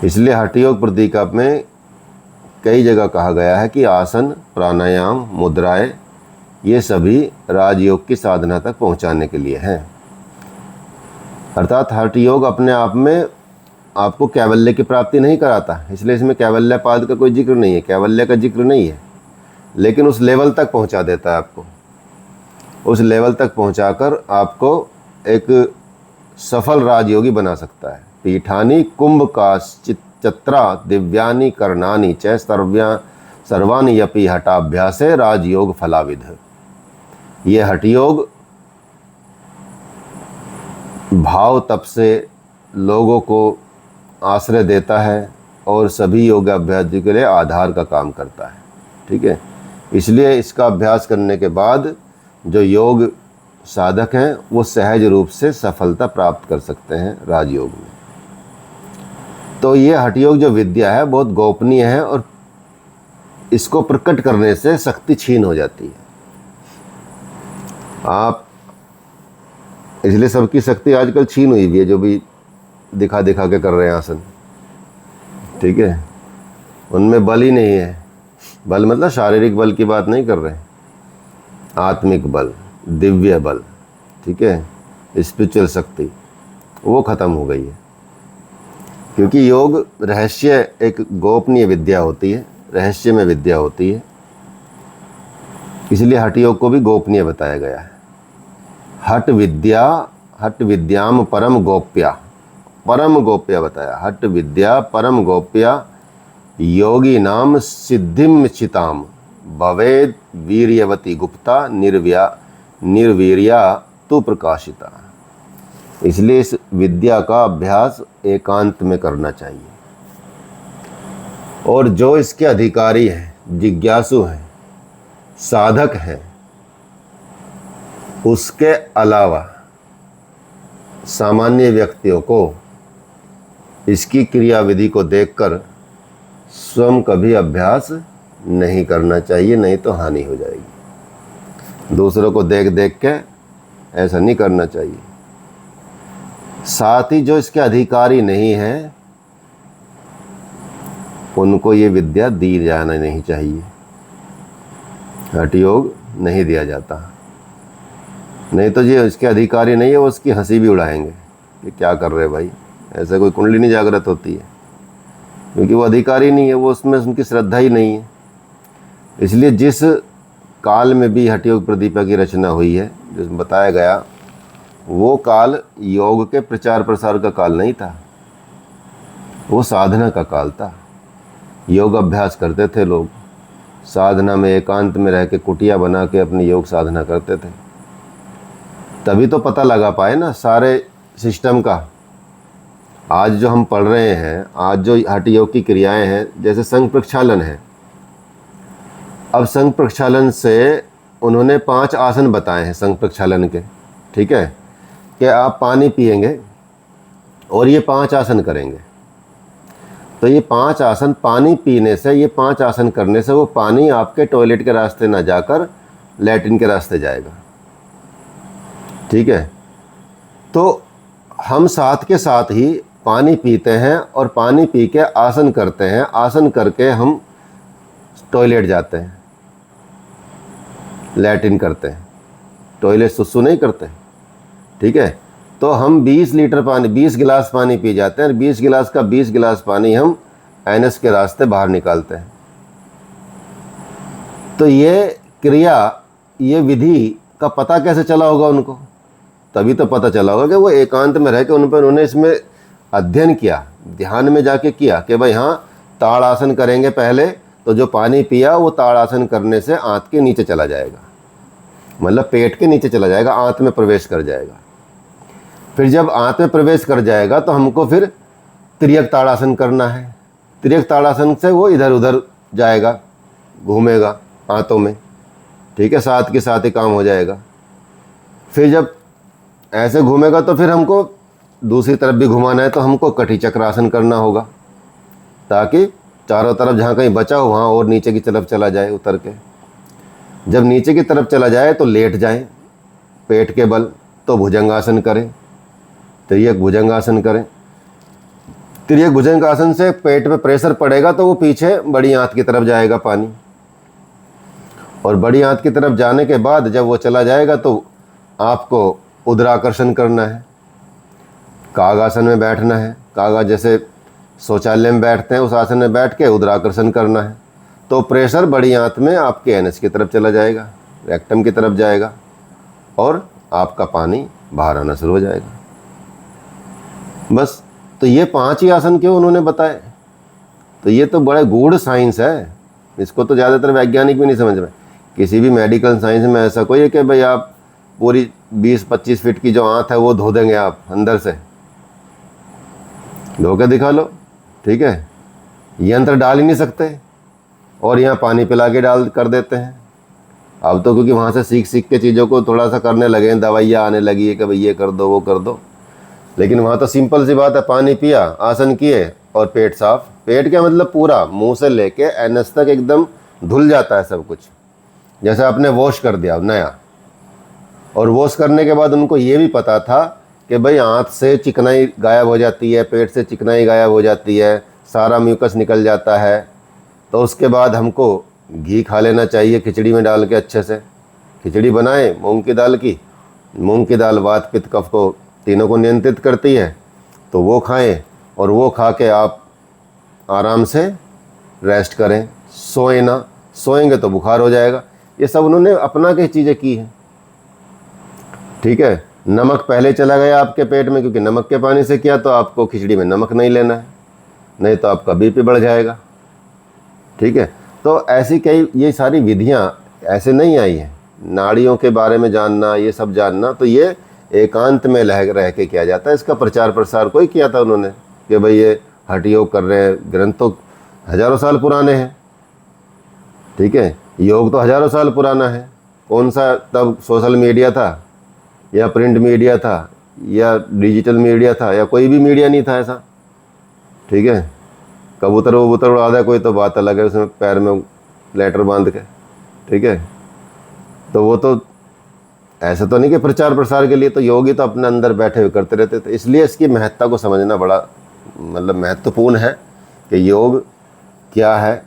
इसलिए हठ योग प्रतीका में कई जगह कहा गया है कि आसन, प्राणायाम, मुद्राएं ये सभी राजयोग की साधना तक पहुंचाने के लिए हैं। अर्थात हठ योग अपने आप में आपको कैवल्य की प्राप्ति नहीं कराता, इसलिए इसमें कैवल्यपाद का कोई जिक्र नहीं है, कैवल्य का जिक्र नहीं है, लेकिन उस लेवल तक पहुंचा देता है आपको। उस लेवल तक पहुंचाकर आपको एक सफल राजयोगी बना सकता है। पीठानी कुंभ का चत्रा दिव्यानि कर्णानि च सर्वानि यपि हठाभ्यासे राजयोग फलाविध। ये हठयोग भाव तप से लोगों को आश्रय देता है और सभी योगाभ्यास के लिए आधार का काम करता है। ठीक है, इसलिए इसका अभ्यास करने के बाद जो योग साधक हैं वो सहज रूप से सफलता प्राप्त कर सकते हैं राजयोग में। तो ये हठयोग जो विद्या है बहुत गोपनीय है और इसको प्रकट करने से शक्ति छीन हो जाती है। आप इसलिए सबकी शक्ति आजकल छीन हुई भी है, जो भी दिखा दिखा के कर रहे हैं आसन। ठीक है, उनमें बल ही नहीं है। बल मतलब शारीरिक बल की बात नहीं कर रहे, आत्मिक बल, दिव्य बल। ठीक है, स्पिरिचुअल शक्ति वो खत्म हो गई है, क्योंकि योग रहस्य एक गोपनीय विद्या होती है, रहस्य में विद्या होती है, इसलिए हठ योग को भी गोपनीय बताया गया है। हठ विद्याम परम गोप्या बताया। हठ विद्या परम गोप्या योगी नाम सिद्धिम चिताम भवेद वीर्यवती गुप्ता निर्वीर्या तु प्रकाशिता। इसलिए इस विद्या का अभ्यास एकांत में करना चाहिए और जो इसके अधिकारी हैं, जिज्ञासु हैं, साधक हैं, उसके अलावा सामान्य व्यक्तियों को इसकी क्रियाविधि को देखकर स्वयं कभी अभ्यास नहीं करना चाहिए, नहीं तो हानि हो जाएगी। दूसरों को देख देख के ऐसा नहीं करना चाहिए। साथ ही जो इसके अधिकारी नहीं हैं उनको ये विद्या दी जाना नहीं चाहिए। हठ योग नहीं दिया जाता, नहीं तो जो इसके अधिकारी नहीं है वो उसकी हंसी भी उड़ाएंगे कि क्या कर रहे भाई, ऐसा कोई कुंडली नहीं जागृत होती है, क्योंकि वो अधिकारी नहीं है, वो उसमें उनकी श्रद्धा ही नहीं है। इसलिए जिस काल में भी हठ योग प्रदीपा की रचना हुई है, जिसमें बताया गया, वो काल योग के प्रचार प्रसार का काल नहीं था, वो साधना का काल था। योग अभ्यास करते थे लोग, साधना में एकांत में रह के कुटिया बना के अपनी योग साधना करते थे। तभी तो पता लगा पाए ना सारे सिस्टम का। आज जो हम पढ़ रहे हैं, आज जो हठ योग की क्रियाएं हैं, जैसे संघ प्रक्षालन है, अब संघ प्रक्षालन से उन्होंने 5 आसन बताए हैं संघ प्रक्षालन के। ठीक है, कि आप पानी पिएंगे और ये 5 आसन करेंगे, तो ये 5 आसन पानी पीने से, ये 5 आसन करने से वो पानी आपके टॉयलेट के रास्ते ना जाकर लैट्रिन के रास्ते जाएगा। ठीक है, तो हम साथ के साथ ही पानी पीते हैं और पानी पी के आसन करते हैं, आसन करके हम टॉयलेट जाते हैं, लैट्रिन करते हैं, टॉयलेट सुसु नहीं करते। ठीक है, तो हम 20 लीटर पानी, 20 गिलास पानी पी जाते हैं और 20 गिलास का 20 गिलास पानी हम एनएस के रास्ते बाहर निकालते हैं। तो ये क्रिया, ये विधि का पता कैसे चला होगा उनको? तभी तो पता चला होगा कि वो एकांत में रह के उन्होंने इसमें अध्ययन किया, ध्यान में जाके किया कि भाई हाँ, ताड़ आसन करेंगे पहले, तो जो पानी पिया वो ताड़ आसन करने से आंत के नीचे चला जाएगा, मतलब पेट के नीचे चला जाएगा, आंत में प्रवेश कर जाएगा। फिर जब आंत में प्रवेश कर जाएगा तो हमको फिर तिर्यक ताड़ासन करना है, तिर्यक ताड़ासन से वो इधर उधर जाएगा, घूमेगा हाथों में, ठीक है, साथ के साथ ही काम हो जाएगा। फिर जब ऐसे घूमेगा तो फिर हमको दूसरी तरफ भी घुमाना है, तो हमको कटी चक्रासन करना होगा, ताकि चारों तरफ जहाँ कहीं बचा हो वहाँ और नीचे की तरफ चला जाए उतर के। जब नीचे की तरफ चला जाए तो लेट जाएं पेट के बल, तो भुजंगासन करें, तिर्यक भुजंगासन करें। तिर्यक भुजंगासन से पेट पे प्रेशर पड़ेगा तो वो पीछे बड़ी आंत की तरफ जाएगा पानी, और बड़ी आंत की तरफ जाने के बाद जब वो चला जाएगा तो आपको उदराकर्षण करना है, कागासन में बैठना है। कागा जैसे शौचालय में बैठते हैं उस आसन में बैठ के उदराकर्षण करना है, तो प्रेशर बड़ी आंत में आपके एनएस की तरफ चला जाएगा, रेक्टम की तरफ जाएगा, और आपका पानी बाहर आना शुरू हो जाएगा। बस, तो ये 5 ही आसन क्यों उन्होंने बताए? तो ये तो बड़े गूढ़ साइंस है, इसको तो ज़्यादातर वैज्ञानिक भी नहीं समझ में। किसी भी मेडिकल साइंस में ऐसा कोई है कि भाई आप पूरी 20-25 फीट की जो आंत है वो धो देंगे आप अंदर से, धो के दिखा लो, ठीक है। यंत्र डाल ही नहीं सकते, और यहाँ पानी पिला के डाल कर देते हैं। अब तो क्योंकि वहाँ से सीख सीख के चीज़ों को थोड़ा सा करने लगे हैं, दवाइयाँ आने लगी है कि भाई ये कर दो वो कर दो, लेकिन वहाँ तो सिंपल सी बात है, पानी पिया, आसन किए और पेट साफ। पेट क्या मतलब पूरा मुंह से लेके एनएस तक एकदम धुल जाता है सब कुछ, जैसे आपने वॉश कर दिया नया। और वॉश करने के बाद उनको ये भी पता था कि भाई आंत से चिकनाई गायब हो जाती है, पेट से चिकनाई गायब हो जाती है, सारा म्यूकस निकल जाता है, तो उसके बाद हमको घी खा लेना चाहिए खिचड़ी में डाल के। अच्छे से खिचड़ी बनाए मूंग की दाल की, मूंग की दाल वात पित्त कफ को तीनों को नियंत्रित करती है, तो वो खाएं, और वो खा के आप आराम से रेस्ट करें, सोएं ना, सोएंगे तो बुखार हो जाएगा। ये सब उन्होंने अपना के चीज़ें की हैं, ठीक है। नमक पहले चला गया आपके पेट में, क्योंकि नमक के पानी से किया, तो आपको खिचड़ी में नमक नहीं लेना है, नहीं तो आपका बीपी बढ़ जाएगा, ठीक है। तो ऐसी कई ये सारी विधियाँ ऐसे नहीं आई हैं। नाड़ियों के बारे में जानना, ये सब जानना, तो ये एकांत में रह के किया जाता है। इसका प्रचार प्रसार कोई किया था उन्होंने कि भाई ये हठ योग कर रहे हैं? ग्रंथ तो हज़ारों साल पुराने हैं, ठीक है। योग तो हज़ारों साल पुराना है। कौन सा तब सोशल मीडिया था, या प्रिंट मीडिया था, या डिजिटल मीडिया था, या कोई भी मीडिया नहीं था ऐसा, ठीक है। कबूतर वबूतर उड़ा दे कोई तो बात अलग है, उसमें पैर में लेटर बांध के, ठीक है। तो वो तो ऐसा तो नहीं कि प्रचार प्रसार के लिए, तो योगी तो अपने अंदर बैठे हुए करते रहते थे। इसलिए इसकी महत्ता को समझना बड़ा मतलब महत्वपूर्ण है कि योग क्या है।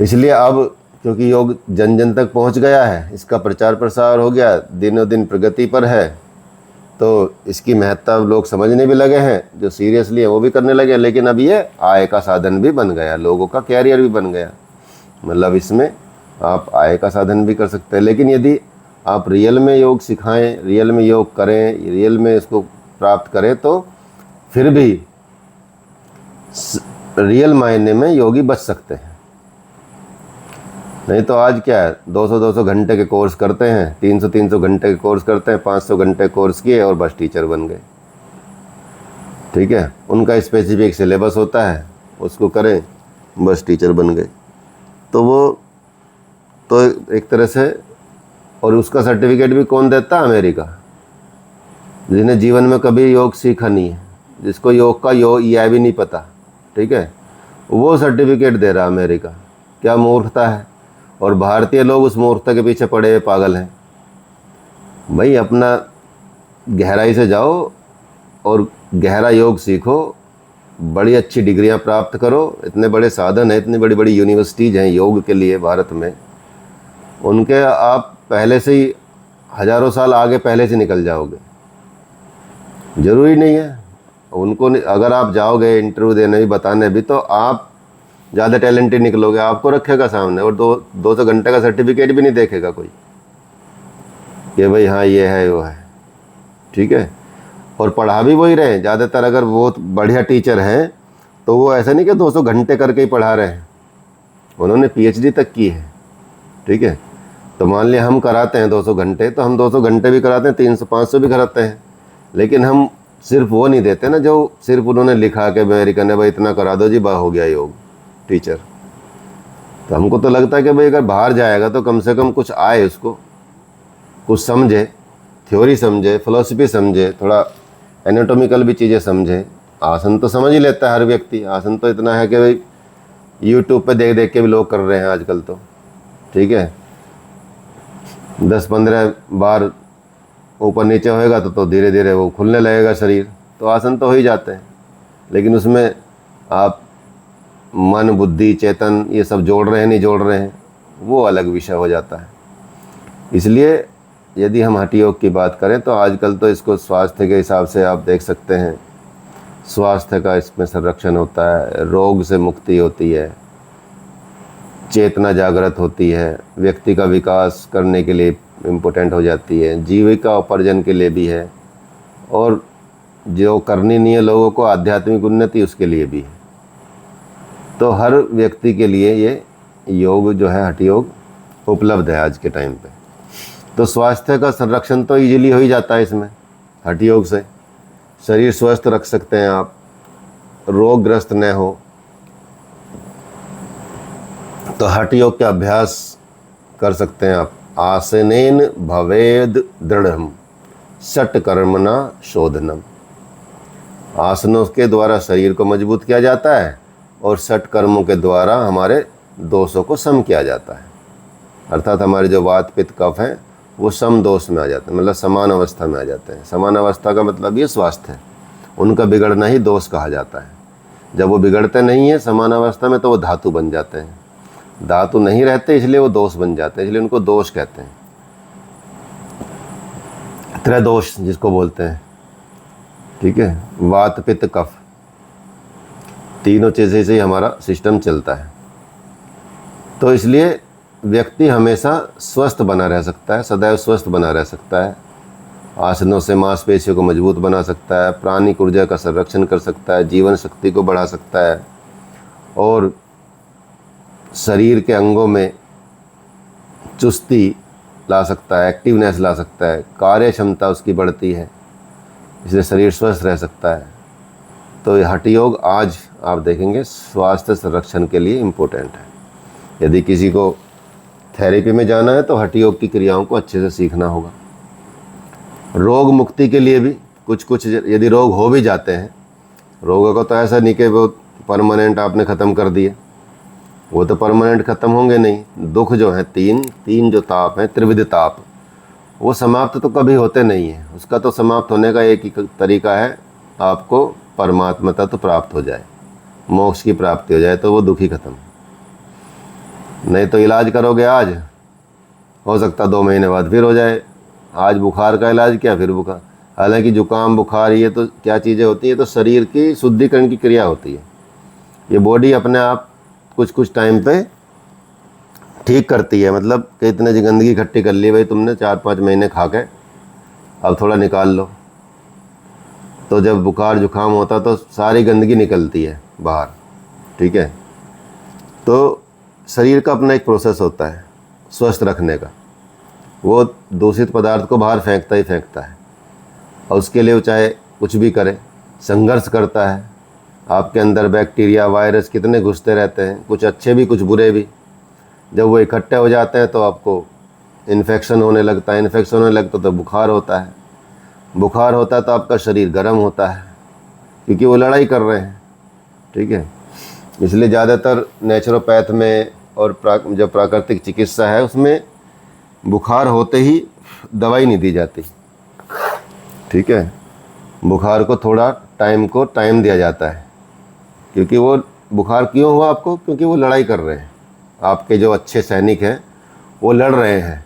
इसलिए अब क्योंकि योग जन जन तक पहुंच गया है, इसका प्रचार प्रसार हो गया, दिनों दिन प्रगति पर है, तो इसकी महत्ता लोग समझने भी लगे हैं, जो सीरियसली है वो भी करने लगे। लेकिन अब ये आय का साधन भी बन गया, लोगों का कैरियर भी बन गया, मतलब इसमें आप आय का साधन भी कर सकते हैं। लेकिन यदि आप रियल में योग सिखाएं, रियल में योग करें, रियल में इसको प्राप्त करें, तो फिर भी रियल मायने में योगी बच सकते हैं। नहीं तो आज क्या है, 200-200 घंटे के कोर्स करते हैं, 300-300 घंटे के कोर्स करते हैं, 500 घंटे कोर्स किए और बस टीचर बन गए, ठीक है। उनका स्पेसिफिक सिलेबस होता है, उसको करें, बस टीचर बन गए। तो वो तो एक तरह से, और उसका सर्टिफिकेट भी कौन देता है? अमेरिका, जिन्हें जीवन में कभी योग सीखा नहीं है, जिसको योग का यह भी नहीं पता, ठीक है, वो सर्टिफिकेट दे रहा अमेरिका। क्या मूर्खता है। और भारतीय लोग उस मूर्खता के पीछे पड़े हुए पागल हैं। भाई अपना गहराई से जाओ और गहरा योग सीखो, बड़ी अच्छी डिग्रियां प्राप्त करो। इतने बड़े साधन हैं, इतनी बड़ी बड़ी यूनिवर्सिटीज़ हैं योग के लिए भारत में, उनके आप पहले से ही हज़ारों साल आगे पहले से निकल जाओगे। ज़रूरी नहीं है उनको, अगर आप जाओगे इंटरव्यू देने भी, बताने भी, तो आप ज़्यादा टैलेंटेड निकलोगे, आपको रखेगा सामने, और 200 घंटे का सर्टिफिकेट भी नहीं देखेगा कोई कि भाई हाँ ये है वो है, ठीक है। और पढ़ा भी वही रहे ज़्यादातर। अगर वो बढ़िया टीचर हैं तो वो ऐसा नहीं कि 200 घंटे करके ही पढ़ा रहे हैं, उन्होंने PhD तक की है, ठीक है। तो मान लिया हम कराते हैं 200 घंटे, तो हम 200 घंटे भी कराते हैं, 300-500 भी कराते हैं, लेकिन हम सिर्फ वो नहीं देते ना जो सिर्फ उन्होंने लिखा कि अमेरिकन ने भाई इतना करा दो जी, हो गया योग टीचर। तो हमको तो लगता है कि भाई अगर बाहर जाएगा तो कम से कम कुछ आए, उसको कुछ समझे, थ्योरी समझे, फिलोसफी समझे, थोड़ा एनाटॉमिकल भी चीज़ें समझे। आसन तो समझ ही लेता है हर व्यक्ति, आसन तो इतना है कि भाई यूट्यूब पे देख देख के भी लोग कर रहे हैं आजकल तो, ठीक है। 10-15 बार ऊपर नीचे होएगा तो धीरे धीरे वो खुलने लगेगा शरीर, तो आसन तो हो ही जाते हैं। लेकिन उसमें आप मन, बुद्धि, चेतन ये सब जोड़ रहे हैं नहीं जोड़ रहे हैं, वो अलग विषय हो जाता है। इसलिए यदि हम हठ योग की बात करें तो आजकल तो इसको स्वास्थ्य के हिसाब से आप देख सकते हैं, स्वास्थ्य का इसमें संरक्षण होता है, रोग से मुक्ति होती है, चेतना जागृत होती है, व्यक्ति का विकास करने के लिए इम्पोर्टेंट हो जाती है, जीविका उपार्जन के लिए भी है, और जो करनी नहीं है लोगों को आध्यात्मिक उन्नति उसके लिए भी है। तो हर व्यक्ति के लिए ये योग जो है हठ योग उपलब्ध है आज के टाइम पे। तो स्वास्थ्य का संरक्षण तो इजीली हो ही जाता है इसमें, हठ योग से शरीर स्वस्थ रख सकते हैं आप, रोगग्रस्त न हो। तो हठ योग का अभ्यास कर सकते हैं आप। आसनेन भवेद दृढ़म षट कर्मणा शोधनम। आसनों के द्वारा शरीर को मजबूत किया जाता है और षट कर्मों के द्वारा हमारे दोषों को सम किया जाता है। अर्थात हमारे जो वात पित्त कफ हैं वो सम दोष में आ जाते हैं, मतलब समान अवस्था में आ जाते हैं। समान अवस्था का मतलब ये स्वास्थ्य है, उनका बिगड़ना ही दोष कहा जाता है। जब वो बिगड़ते नहीं है समान अवस्था में तो वो धातु बन जाते हैं, धातु नहीं रहते इसलिए वो दोष बन जाते हैं, इसलिए उनको दोष कहते हैं। त्रयोदोष जिसको बोलते हैं, ठीक है। वात पित्त कफ, तीनों चीज़ें से ही हमारा सिस्टम चलता है। तो इसलिए व्यक्ति हमेशा स्वस्थ बना रह सकता है, सदैव स्वस्थ बना रह सकता है। आसनों से मांसपेशियों को मजबूत बना सकता है, प्राणिक ऊर्जा का संरक्षण कर सकता है, जीवन शक्ति को बढ़ा सकता है, और शरीर के अंगों में चुस्ती ला सकता है, एक्टिवनेस ला सकता है, कार्य क्षमता उसकी बढ़ती है, इसलिए शरीर स्वस्थ रह सकता है। तो ये हठ योग आज आप देखेंगे स्वास्थ्य संरक्षण के लिए इम्पोर्टेंट है। यदि किसी को थेरेपी में जाना है तो हठ योग की क्रियाओं को अच्छे से सीखना होगा। रोग मुक्ति के लिए भी कुछ यदि रोग हो भी जाते हैं, रोगों को तो ऐसा नहीं कि वो परमानेंट आपने ख़त्म कर दिए, वो तो परमानेंट ख़त्म होंगे नहीं। दुख जो है तीन जो ताप हैं, त्रिविध ताप, वो समाप्त तो कभी होते नहीं हैं। उसका तो समाप्त होने का एक ही तरीका है, आपको परमात्मा तत्व प्राप्त हो जाए, मोक्ष की प्राप्ति हो जाए, तो वो दुख ही खत्म। नहीं तो इलाज करोगे आज, हो सकता 2 महीने बाद फिर हो जाए। आज बुखार का इलाज क्या, फिर बुखार। हालांकि जुकाम बुखार ये तो क्या चीज़ें होती हैं, तो शरीर की शुद्धिकरण की क्रिया होती है। ये बॉडी अपने आप कुछ टाइम पे ठीक करती है। मतलब कि इतने गंदगी इकट्ठी कर ली भाई तुमने 4-5 महीने खा के, अब थोड़ा निकाल लो। तो जब बुखार जुकाम होता तो सारी गंदगी निकलती है बाहर, ठीक है। तो शरीर का अपना एक प्रोसेस होता है स्वस्थ रखने का, वो दूषित पदार्थ को बाहर फेंकता ही फेंकता है, और उसके लिए वो चाहे कुछ भी करे, संघर्ष करता है। आपके अंदर बैक्टीरिया वायरस कितने घुसते रहते हैं, कुछ अच्छे भी कुछ बुरे भी। जब वो इकट्ठे हो जाते हैं तो आपको इन्फेक्शन होने लगता है, इन्फेक्शन होने लगता तो बुखार होता है, बुखार होता है तो आपका शरीर गर्म होता है, क्योंकि वो लड़ाई कर रहे हैं, ठीक है। इसलिए ज़्यादातर नेचुरोपैथ में और जो प्राकृतिक चिकित्सा है उसमें बुखार होते ही दवाई नहीं दी जाती, ठीक है। बुखार को थोड़ा टाइम दिया जाता है, क्योंकि वो बुखार क्यों हुआ आपको, क्योंकि वो लड़ाई कर रहे हैं। आपके जो अच्छे सैनिक हैं वो लड़ रहे हैं,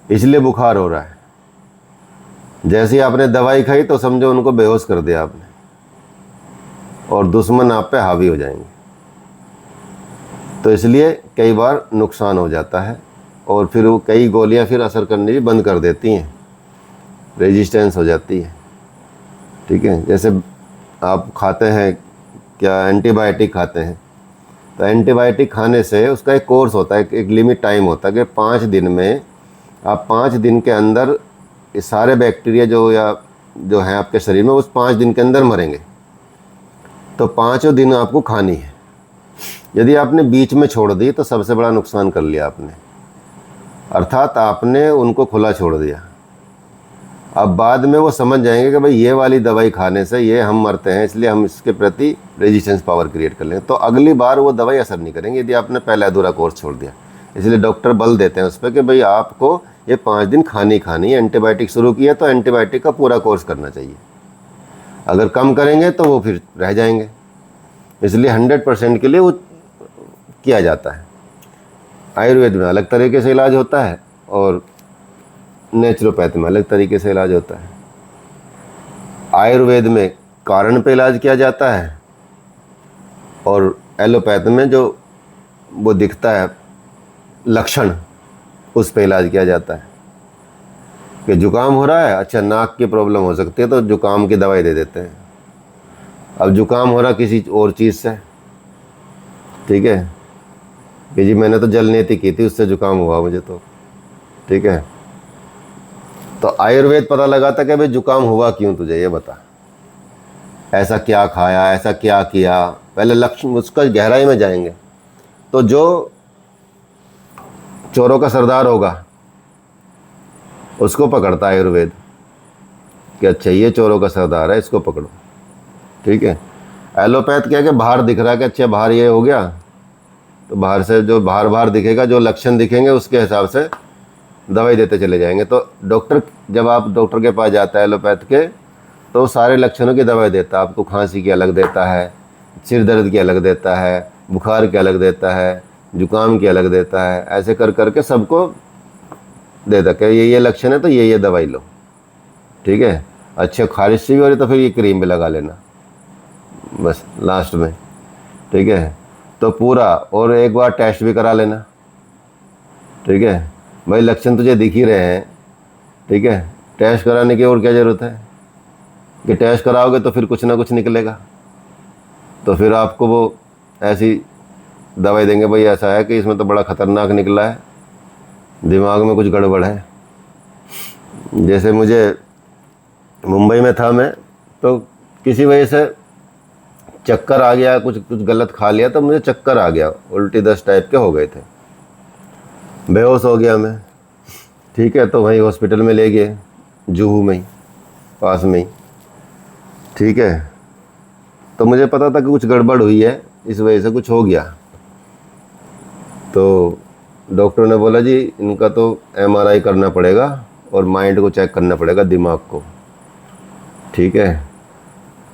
इसलिए बुखार हो रहा है। जैसे ही आपने दवाई खाई तो समझो उनको बेहोश कर दिया आपने, और दुश्मन आप पे हावी हो जाएंगे। तो इसलिए कई बार नुकसान हो जाता है, और फिर वो कई गोलियां फिर असर करनी भी बंद कर देती हैं, रेजिस्टेंस हो जाती है, ठीक है। जैसे आप खाते हैं क्या, एंटीबायोटिक खाते हैं, तो एंटीबायोटिक खाने से उसका एक कोर्स होता है, एक लिमिट टाइम होता है कि 5 दिन में आप 5 दिन के अंदर ये सारे बैक्टीरिया जो या जो हैं आपके शरीर में उस 5 दिन के अंदर मरेंगे। तो 5 दिन आपको खानी है। यदि आपने बीच में छोड़ दी तो सबसे बड़ा नुकसान कर लिया आपने, अर्थात आपने उनको खुला छोड़ दिया। अब बाद में वो समझ जाएंगे कि भाई ये वाली दवाई खाने से ये हम मरते हैं, इसलिए हम इसके प्रति रेजिस्टेंस पावर क्रिएट कर लेंगे, तो अगली बार वो दवाई असर नहीं करेंगी यदि आपने पहले अधूरा कोर्स छोड़ दिया। इसलिए डॉक्टर बल देते हैं उस पर कि भाई आपको ये 5 दिन खानी खानी है। एंटीबायोटिक शुरू किया तो एंटीबायोटिक का पूरा कोर्स करना चाहिए, अगर कम करेंगे तो वो फिर रह जाएंगे। इसलिए 100% के लिए वो किया जाता है। आयुर्वेद में अलग तरीके से इलाज होता है और नेचुरोपैथ में अलग तरीके से इलाज होता है। आयुर्वेद में कारण पे इलाज किया जाता है और एलोपैथ में जो वो दिखता है लक्षण, उस पे इलाज किया जाता है। कि जुकाम हो रहा है, अच्छा नाक की प्रॉब्लम हो सकती है तो जुकाम की दवाई दे देते हैं। अब जुकाम हो रहा किसी और चीज़ से, ठीक है, कि जी मैंने तो जलनेती की थी उससे जुकाम हुआ मुझे, तो ठीक है, तो आयुर्वेद पता लगाता कि भाई जुकाम हुआ क्यों तुझे, ये बता, ऐसा क्या खाया, ऐसा क्या किया, पहले लक्ष्य उसका गहराई में जाएंगे। तो जो चोरों का सरदार होगा उसको पकड़ता है आयुर्वेद कि अच्छा ये चोरों का सरदार है, इसको पकड़ो, ठीक है। एलोपैथ क्या है कि बाहर दिख रहा है कि अच्छा बाहर ये हो गया, तो बाहर से जो बाहर दिखेगा, जो लक्षण दिखेंगे उसके हिसाब से दवाई देते चले जाएंगे। तो डॉक्टर, जब आप डॉक्टर के पास जाता है एलोपैथ के, तो सारे लक्षणों की दवाई देता है आपको। खांसी की अलग देता है, सिर दर्द की अलग देता है, बुखार की अलग देता है, जुकाम की अलग देता है, ऐसे कर करके सबको देता कि ये लक्षण है तो ये दवाई लो, ठीक है। अच्छा खारिश सी भी हो रही तो फिर ये क्रीम भी लगा लेना बस लास्ट में, ठीक है। तो पूरा, और एक बार टेस्ट भी करा लेना, ठीक है। भाई लक्षण तुझे दिख ही रहे हैं, ठीक है, टेस्ट कराने की और क्या ज़रूरत है कि टेस्ट कराओगे तो फिर कुछ ना कुछ निकलेगा, तो फिर आपको वो ऐसी दवाई देंगे, भाई ऐसा है कि इसमें तो बड़ा ख़तरनाक निकला है, दिमाग में कुछ गड़बड़ है। जैसे मुझे मुंबई में था मैं, तो किसी वजह से चक्कर आ गया, कुछ गलत खा लिया तो मुझे चक्कर आ गया, उल्टी दस्त टाइप के हो गए थे, बेहोश हो गया मैं, ठीक है। तो वहीं हॉस्पिटल में ले गए, जुहू में ही, पास में ही, ठीक है। तो मुझे पता था कि कुछ गड़बड़ हुई है, इस वजह से कुछ हो गया। तो डॉक्टर ने बोला जी इनका तो MRI करना पड़ेगा और माइंड को चेक करना पड़ेगा, दिमाग को, ठीक है,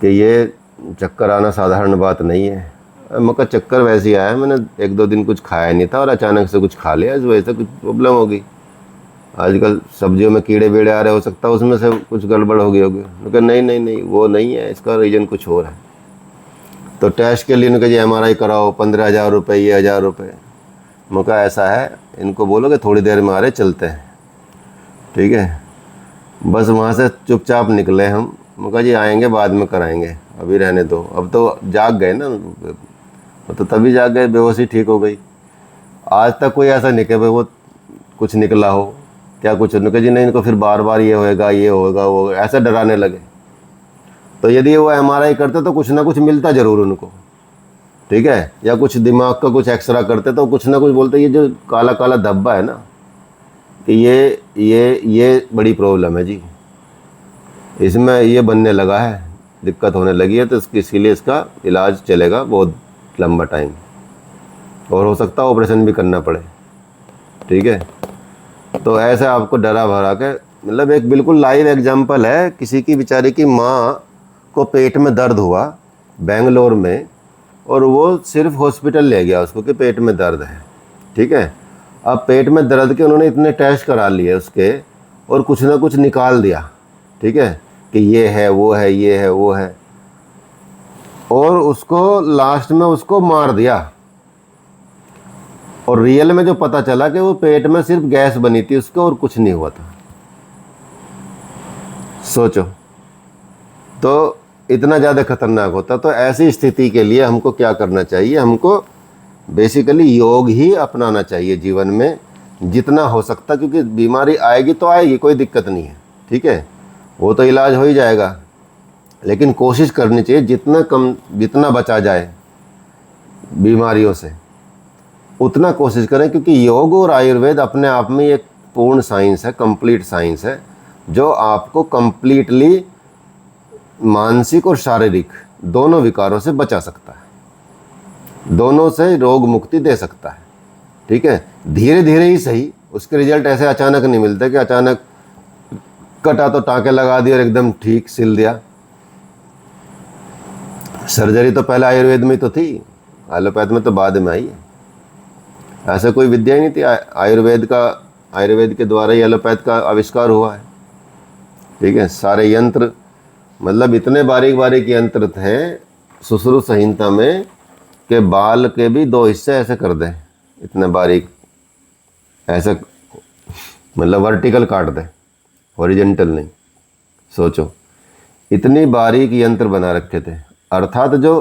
कि ये चक्कर आना साधारण बात नहीं है। मैं कहा चक्कर वैसे ही आया, मैंने 1-2 दिन कुछ खाया नहीं था और अचानक से कुछ खा लिया, इस वजह से कुछ प्रॉब्लम हो गई। आजकल सब्जियों में कीड़े वीड़े आ रहे, हो सकता है उसमें से कुछ गड़बड़ हो गई होगी। मैं कहा नहीं वो नहीं है, इसका रीज़न कुछ और है। तो टेस्ट के लिए उनका जी MRI कराओ, 15,000 रुपये, ये 1,000 रुपये। मैं कहा ऐसा है, इनको बोलो कि थोड़ी देर में आ रहे, चलते हैं, ठीक है। बस वहाँ से चुपचाप निकले हम। मैं कहा जी आएंगे बाद में कराएंगे, अभी रहने दो। अब तो जाग गए ना, तो तभी जाग गए, बेहोशी ठीक हो गई। आज तक कोई ऐसा नहीं कि भाई वो कुछ निकला हो, क्या कुछ उन्होंने जी नहीं, इनको फिर बार बार ये होएगा, ये होगा, वो ऐसा डराने लगे। तो यदि वो MRI करते तो कुछ ना कुछ मिलता ज़रूर उनको, ठीक है, या कुछ दिमाग का कुछ एक्सरा करते तो कुछ ना कुछ बोलते, ये जो काला काला धब्बा है ना, कि ये बड़ी प्रॉब्लम है जी, इसमें ये बनने लगा है, दिक्कत होने लगी है, तो इसीलिए इसका इलाज चलेगा बहुत लंबा टाइम, और हो सकता है ऑपरेशन भी करना पड़े, ठीक है। तो ऐसे आपको डरा भरा के, मतलब एक बिल्कुल लाइव एग्जांपल है, किसी की बेचारी की माँ को पेट में दर्द हुआ बेंगलोर में, और वो सिर्फ हॉस्पिटल ले गया उसको कि पेट में दर्द है, ठीक है। अब पेट में दर्द के उन्होंने इतने टेस्ट करा लिए उसके, और कुछ ना कुछ निकाल दिया, ठीक है, कि ये है वो है, ये है वो है, और उसको लास्ट में उसको मार दिया। और रियल में जो पता चला कि वो पेट में सिर्फ गैस बनी थी उसको, और कुछ नहीं हुआ था। सोचो, तो इतना ज़्यादा खतरनाक होता। तो ऐसी स्थिति के लिए हमको क्या करना चाहिए, हमको बेसिकली योग ही अपनाना चाहिए जीवन में जितना हो सकता, क्योंकि बीमारी आएगी तो आएगी, कोई दिक्कत नहीं है, ठीक है। वो तो इलाज हो ही जाएगा, लेकिन कोशिश करनी चाहिए जितना बचा जाए बीमारियों से उतना कोशिश करें, क्योंकि योग और आयुर्वेद अपने आप में एक पूर्ण साइंस है, कंप्लीट साइंस है, जो आपको कंप्लीटली मानसिक और शारीरिक दोनों विकारों से बचा सकता है, दोनों से रोग मुक्ति दे सकता है। ठीक है, धीरे धीरे ही सही, उसके रिजल्ट ऐसे अचानक नहीं मिलते कि अचानक कटा तो टाँके लगा दिए और एकदम ठीक सिल दिया। सर्जरी तो पहले आयुर्वेद में तो थी, एलोपैथ में तो बाद में आई है। ऐसा कोई विद्या ही नहीं थी, आयुर्वेद के द्वारा ही एलोपैथ का आविष्कार हुआ है। ठीक है, सारे यंत्र, मतलब इतने बारीक बारीक यंत्र थे सुश्रुत संहिता में कि बाल के भी 2 हिस्से ऐसे कर दें, इतने बारीक, ऐसे मतलब वर्टिकल काट दें, हॉरिजेंटल नहीं। सोचो, इतनी बारीक यंत्र बना रखे थे। अर्थात जो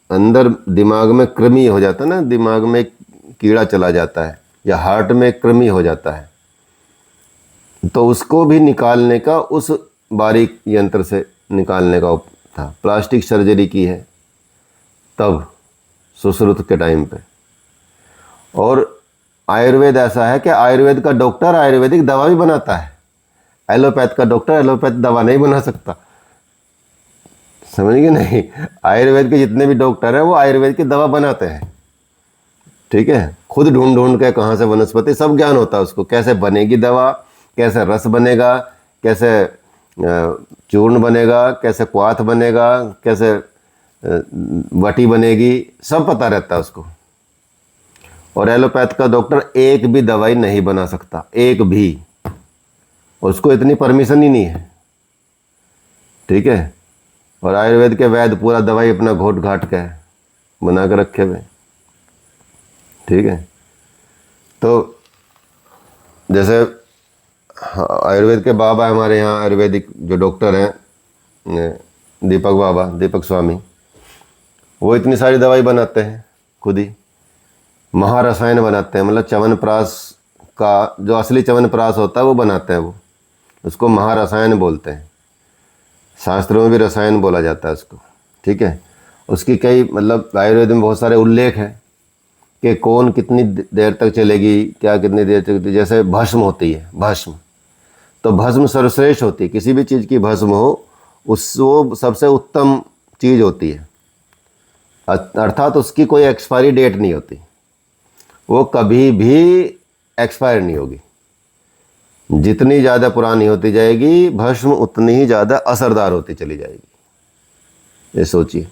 अंदर दिमाग में कृमि हो जाता है ना, दिमाग में कीड़ा चला जाता है या हार्ट में कृमि हो जाता है, तो उसको भी निकालने का उस बारीक यंत्र से निकालने का था। प्लास्टिक सर्जरी की है तब सुश्रुत के टाइम पे। और आयुर्वेद ऐसा है कि आयुर्वेद का डॉक्टर आयुर्वेदिक दवा भी बनाता है, एलोपैथ का डॉक्टर एलोपैथ दवा नहीं बना सकता। समझ गए नहीं? आयुर्वेद के जितने भी डॉक्टर हैं वो आयुर्वेद की दवा बनाते हैं। ठीक है, खुद ढूंढ ढूंढ के कहाँ से वनस्पति, सब ज्ञान होता है उसको, कैसे बनेगी दवा, कैसे रस बनेगा, कैसे चूर्ण बनेगा, कैसे क्वाथ बनेगा, कैसे वटी बनेगी, सब पता रहता है उसको। और एलोपैथ का डॉक्टर एक भी दवाई नहीं बना सकता, एक भी, उसको इतनी परमिशन ही नहीं है। ठीक है, और आयुर्वेद के वैद्य पूरा दवाई अपना घोट घाट के बना कर रखे हुए। ठीक है, तो जैसे आयुर्वेद के बाबा हमारे यहाँ आयुर्वेदिक जो डॉक्टर हैं, दीपक बाबा, दीपक स्वामी, वो इतनी सारी दवाई बनाते हैं खुद ही, महारसायन बनाते हैं, मतलब च्यवनप्राश का जो असली च्यवनप्राश होता है वो बनाते हैं, वो उसको महारसायन बोलते हैं। शास्त्रों में भी रसायन बोला जाता है उसको। ठीक है, उसकी कई, मतलब आयुर्वेद में बहुत सारे उल्लेख हैं कि कौन कितनी देर तक चलेगी, क्या कितनी देर तक। जैसे भस्म होती है, भस्म, तो भस्म सर्वश्रेष्ठ होती है, किसी भी चीज़ की भस्म हो वो सबसे उत्तम चीज़ होती है। अर्थात उसकी कोई एक्सपायरी डेट नहीं होती, वो कभी भी एक्सपायर नहीं होगी। जितनी ज़्यादा पुरानी होती जाएगी भस्म उतनी ही ज़्यादा असरदार होती चली जाएगी। ये सोचिए,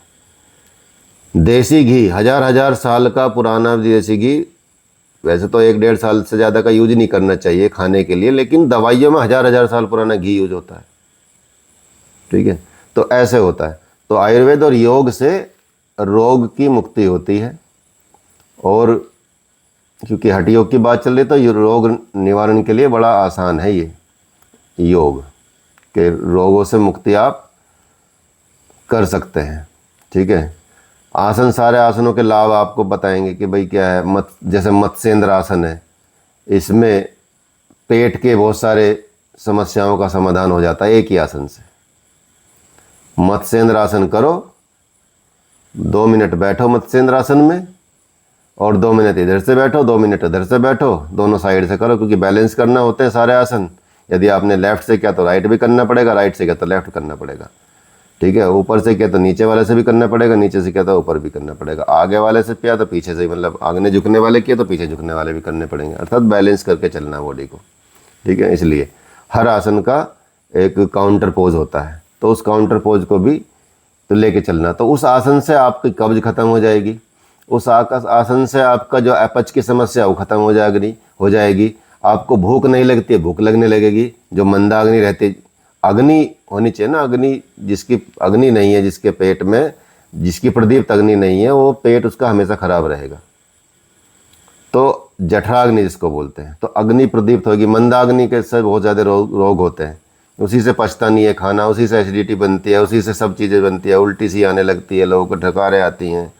देसी घी, हजार साल का पुराना देसी घी, वैसे तो 1-1.5 साल से ज़्यादा का यूज नहीं करना चाहिए खाने के लिए, लेकिन दवाइयों में हजार साल पुराना घी यूज होता है। ठीक है, तो ऐसे होता है। तो आयुर्वेद और योग से रोग की मुक्ति होती है। और क्योंकि हठ योग की बात चल रही, तो ये रोग निवारण के लिए बड़ा आसान है ये योग, के रोगों से मुक्ति आप कर सकते हैं। ठीक है, आसन, सारे आसनों के लाभ आपको बताएंगे कि भाई क्या है। जैसे मत्स्येंद्र आसन है, इसमें पेट के बहुत सारे समस्याओं का समाधान हो जाता है एक ही आसन से। मत्स्येंद्र आसन करो, 2 मिनट बैठो मत्स्येंद्र आसन में, और 2 मिनट इधर से बैठो, 2 मिनट इधर से बैठो, दोनों साइड से करो, क्योंकि बैलेंस करना होते हैं सारे आसन। यदि आपने लेफ्ट से किया तो राइट भी करना पड़ेगा, राइट से किया तो लेफ्ट करना पड़ेगा। ठीक है, ऊपर से किया तो नीचे वाले से भी करना पड़ेगा, नीचे से किया तो ऊपर भी करना पड़ेगा, आगे वाले से किया तो पीछे से, मतलब आगे झुकने वाले किए तो पीछे झुकने वाले भी करने पड़ेंगे। अर्थात बैलेंस करके चलना बॉडी को। ठीक है, इसलिए हर आसन का एक काउंटर पोज होता है, तो उस काउंटर पोज को भी तो लेके चलना। तो उस आसन से आपकी कब्ज खत्म हो जाएगी, उस आसन से आपका जो अपच की समस्या वो खत्म हो जाएगी। आपको भूख नहीं लगती है, भूख लगने लगेगी। जो मंदाग्नि रहती, अग्नि होनी चाहिए ना, अग्नि, जिसकी अग्नि नहीं है, जिसके पेट में, जिसकी प्रदीप्त अग्नि नहीं है, वो पेट उसका हमेशा खराब रहेगा। तो जठराग्नि जिसको बोलते हैं, तो अग्नि प्रदीप्त होगी। मंदाग्नि के से बहुत ज़्यादा रोग होते हैं, उसी से पचता नहीं है खाना, उसी से एसिडिटी बनती है, उसी से सब चीज़ें बनती है, उल्टी सी आने लगती है, लोगों को ढकारें आती हैं,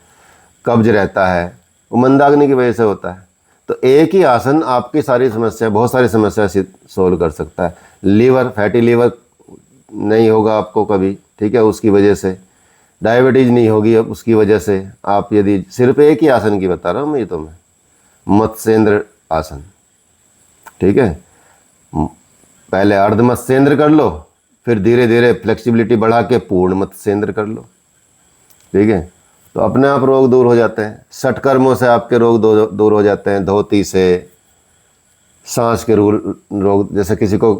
कब्ज रहता है, वो मंदाग्नि की वजह से होता है। तो एक ही आसन आपकी सारी समस्या, बहुत सारी समस्या सोल्व कर सकता है। लीवर, फैटी लीवर नहीं होगा आपको कभी, ठीक है, उसकी वजह से डायबिटीज़ नहीं होगी अब उसकी वजह से। आप यदि सिर्फ एक ही आसन की बता रहा हूँ मैं, मत्स्येंद्र आसन, ठीक है, पहले अर्ध मत्स्येंद्र कर लो, फिर धीरे धीरे फ्लेक्सिबिलिटी बढ़ा के पूर्ण मत्स्येंद्र कर लो, ठीक है, तो अपने आप रोग दूर हो जाते हैं। षटकर्मों से आपके रोग दूर हो जाते हैं, धोती से, सांस के रोग, जैसे किसी को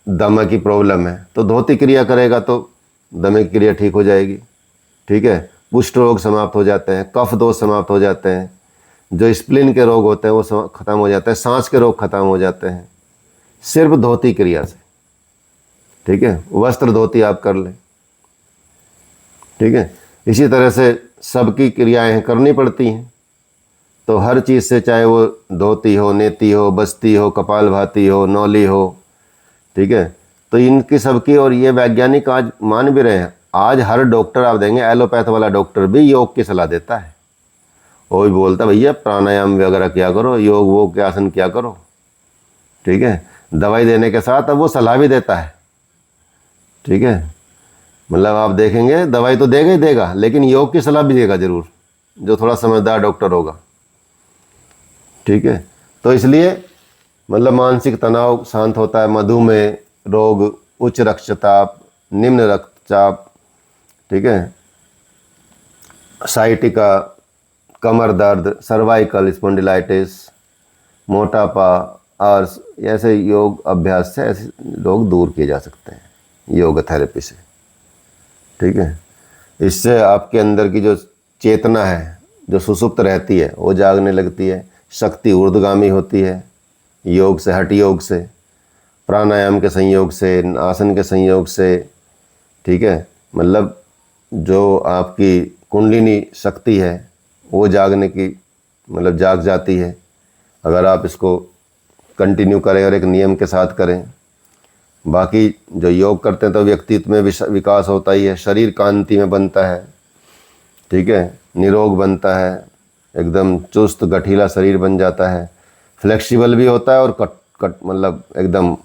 दमा की प्रॉब्लम है तो धोती क्रिया करेगा तो दमे की क्रिया ठीक हो जाएगी, ठीक है, कुष्ठ रोग समाप्त हो जाते हैं, कफ दोष समाप्त हो जाते हैं, जो स्प्लिन के रोग होते हैं वो खत्म हो जाते हैं, सांस के रोग खत्म हो जाते हैं सिर्फ धोती क्रिया से, ठीक है, वस्त्र धोती आप कर लें, ठीक है। इसी तरह से सबकी क्रियाएं करनी पड़ती हैं, तो हर चीज़ से, चाहे वो धोती हो, नेती हो, बस्ती हो, कपालभाति हो, नौली हो, ठीक है, तो इनकी सबकी, और ये वैज्ञानिक आज मान भी रहे हैं, आज हर डॉक्टर आप देंगे, एलोपैथ वाला डॉक्टर भी योग की सलाह देता है, वो भी बोलता है भैया प्राणायाम वगैरह क्या करो, योग वो के आसन क्या करो, ठीक है, दवाई देने के साथ अब वो सलाह भी देता है, ठीक है, मतलब आप देखेंगे दवाई तो देगा ही देगा, लेकिन योग की सलाह भी देगा जरूर, जो थोड़ा समझदार डॉक्टर होगा, ठीक है। तो इसलिए मतलब मानसिक तनाव शांत होता है, मधुमेह रोग, उच्च रक्तचाप, निम्न रक्तचाप, ठीक है, साइटिका, कमर दर्द, सर्वाइकल स्पॉन्डिलाइटिस, मोटापा, और ऐसे योग अभ्यास से ऐसे रोग दूर किए जा सकते हैं, योग थेरेपी से, ठीक है। इससे आपके अंदर की जो चेतना है, जो सुसुप्त रहती है, वो जागने लगती है, शक्ति ऊर्ध्वगामी होती है योग से, हठ योग से, प्राणायाम के संयोग से, आसन के संयोग से, ठीक है, मतलब जो आपकी कुंडलिनी शक्ति है वो जागने की, मतलब जाग जाती है अगर आप इसको कंटिन्यू करें और एक नियम के साथ करें। बाकी जो योग करते हैं तो व्यक्तित्व में विकास होता ही है, शरीर कांति में बनता है, ठीक है, निरोग बनता है, एकदम चुस्त गठीला शरीर बन जाता है, फ्लेक्सिबल भी होता है, और कट मतलब एकदम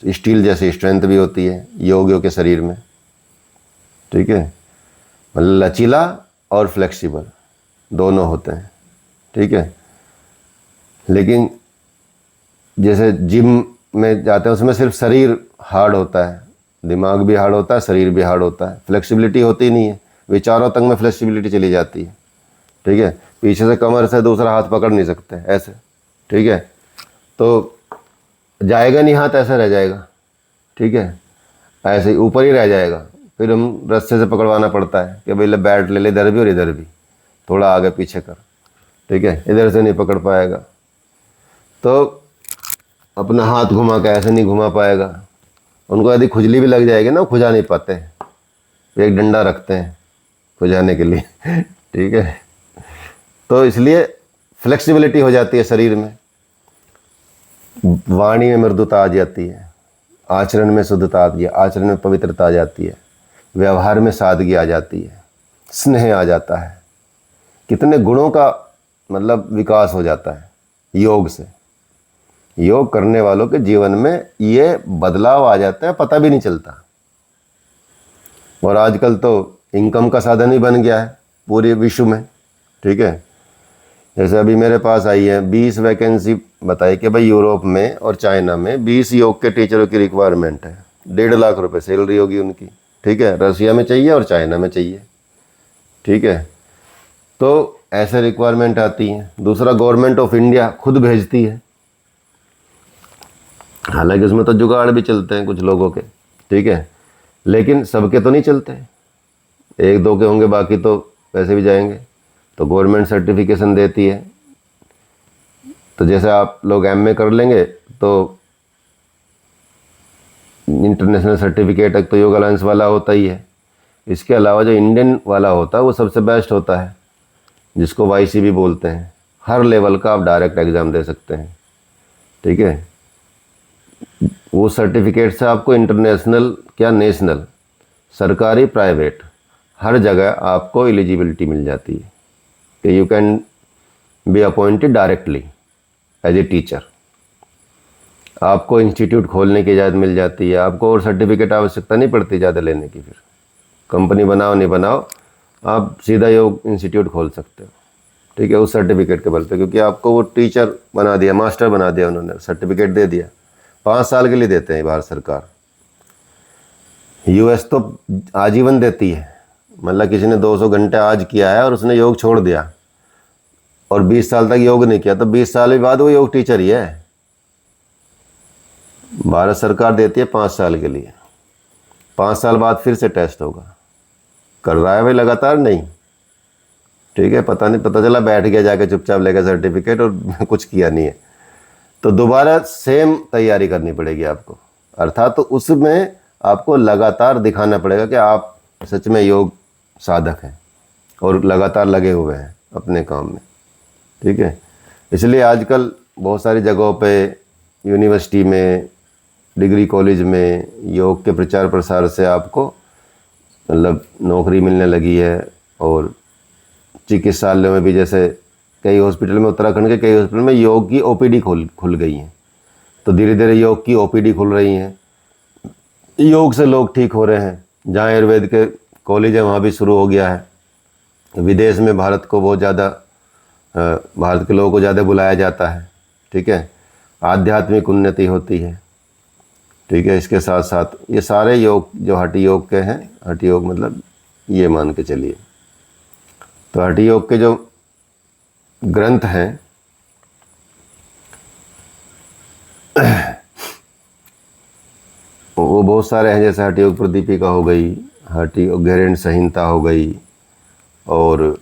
स्टील जैसी स्ट्रेंथ भी होती है योगियों के शरीर में, ठीक है, मतलब लचीला और फ्लेक्सिबल दोनों होते हैं, ठीक है। लेकिन जैसे जिम में जाते हैं उसमें सिर्फ शरीर हार्ड होता है, दिमाग भी हार्ड होता है, शरीर भी हार्ड होता है, फ्लेक्सिबिलिटी होती नहीं है, विचारों तक में फ्लेक्सिबिलिटी चली जाती है, ठीक है, पीछे से कमर से दूसरा हाथ पकड़ नहीं सकते ऐसे, ठीक है, तो जाएगा नहीं हाथ, ऐसे रह जाएगा, ठीक है, ऐसे ऊपर ही रह जाएगा, फिर हम रस्से से पकड़वाना पड़ता है कि भाई बैट ले ले, इधर भी और इधर भी, थोड़ा आगे पीछे कर, ठीक है, इधर से नहीं पकड़ पाएगा, तो अपना हाथ घुमा के ऐसे नहीं घुमा पाएगा। उनको यदि खुजली भी लग जाएगी ना, खुजा नहीं पाते, एक डंडा रखते हैं खुजाने के लिए ठीक है, तो इसलिए फ्लेक्सिबिलिटी हो जाती है शरीर में, वाणी में मृदुता आ जाती है, आचरण में शुद्धता आती है, आचरण में पवित्रता आ जाती है, व्यवहार में सादगी आ जाती है, स्नेह आ जाता है, कितने गुणों का मतलब विकास हो जाता है योग से। योग करने वालों के जीवन में ये बदलाव आ जाता है, पता भी नहीं चलता। और आजकल तो इनकम का साधन ही बन गया है पूरे विश्व में, ठीक है, जैसे अभी मेरे पास आई है 20 वैकेंसी बताई कि भाई यूरोप में और चाइना में 20 योग के टीचरों की रिक्वायरमेंट है, 1.5 लाख रुपए सैलरी होगी उनकी, ठीक है, रसिया में चाहिए और चाइना में चाहिए, ठीक है, तो ऐसे रिक्वायरमेंट आती हैं। दूसरा, गवर्नमेंट ऑफ इंडिया खुद भेजती है, हालांकि उसमें तो जुगाड़ भी चलते हैं कुछ लोगों के, ठीक है, लेकिन सबके तो नहीं चलते, 1-2 के होंगे, बाकी तो वैसे भी जाएंगे, तो गवर्नमेंट सर्टिफिकेशन देती है। तो जैसे आप लोग एमए कर लेंगे तो इंटरनेशनल सर्टिफिकेट एक तो योग अलायंस वाला होता ही है, इसके अलावा जो इंडियन वाला होता है वो सबसे बेस्ट होता है, जिसको वाईसीबी बोलते हैं। हर लेवल का आप डायरेक्ट एग्ज़ाम दे सकते हैं, ठीक है, वो सर्टिफिकेट से आपको इंटरनेशनल क्या नेशनल, सरकारी प्राइवेट हर जगह आपको एलिजिबिलिटी मिल जाती है कि you can be appointed directly as a teacher. आपको इंस्टीट्यूट खोलने की इजाज़त मिल जाती है, आपको और सर्टिफिकेट आवश्यकता नहीं पड़ती ज़्यादा लेने की। फिर कंपनी बनाओ नहीं बनाओ, आप सीधा योग इंस्टीट्यूट खोल सकते हो, ठीक है, उस सर्टिफिकेट के बल पे, क्योंकि आपको वो टीचर बना दिया, मास्टर बना दिया उन्होंने, सर्टिफिकेट दे दिया। 5 साल के लिए देते हैं भारत सरकार। यूएस तो आजीवन देती है, मतलब किसी ने 200 घंटे आज किया है और उसने योग छोड़ दिया और 20 साल तक योग नहीं किया, तो 20 साल के बाद वो योग टीचर ही है। भारत सरकार देती है 5 साल के लिए, 5 साल बाद फिर से टेस्ट होगा। कर रहा है भाई लगातार? नहीं, ठीक है, पता नहीं, पता चला बैठ गया जाके चुपचाप लेकर सर्टिफिकेट और कुछ किया नहीं है, तो दोबारा सेम तैयारी करनी पड़ेगी आपको। अर्थात तो उसमें आपको लगातार दिखाना पड़ेगा कि आप सच में योग साधक हैं और लगातार लगे हुए हैं अपने काम में, ठीक है। इसलिए आजकल बहुत सारी जगहों पे, यूनिवर्सिटी में, डिग्री कॉलेज में योग के प्रचार प्रसार से आपको मतलब नौकरी मिलने लगी है। और चिकित्सालयों में भी, जैसे कई हॉस्पिटल में, उत्तराखंड के कई हॉस्पिटल में योग की ओपीडी खुल गई हैं, तो धीरे धीरे योग की ओपीडी खुल रही हैं, योग से लोग ठीक हो रहे हैं। जहाँ आयुर्वेद के कॉलेज है वहाँ भी शुरू हो गया है। विदेश में भारत को बहुत ज़्यादा, भारत के लोगों को ज़्यादा बुलाया जाता है, ठीक है, आध्यात्मिक उन्नति होती है, ठीक है। इसके साथ साथ ये सारे योग जो हठ योग के हैं, हठ योग मतलब ये मान के चलिए, तो हठ योग के जो ग्रंथ हैं वो बहुत सारे हैं, जैसे हठ योग प्रदीपिका हो गई, हठ योग गहरेंद्र संहिता हो गई, और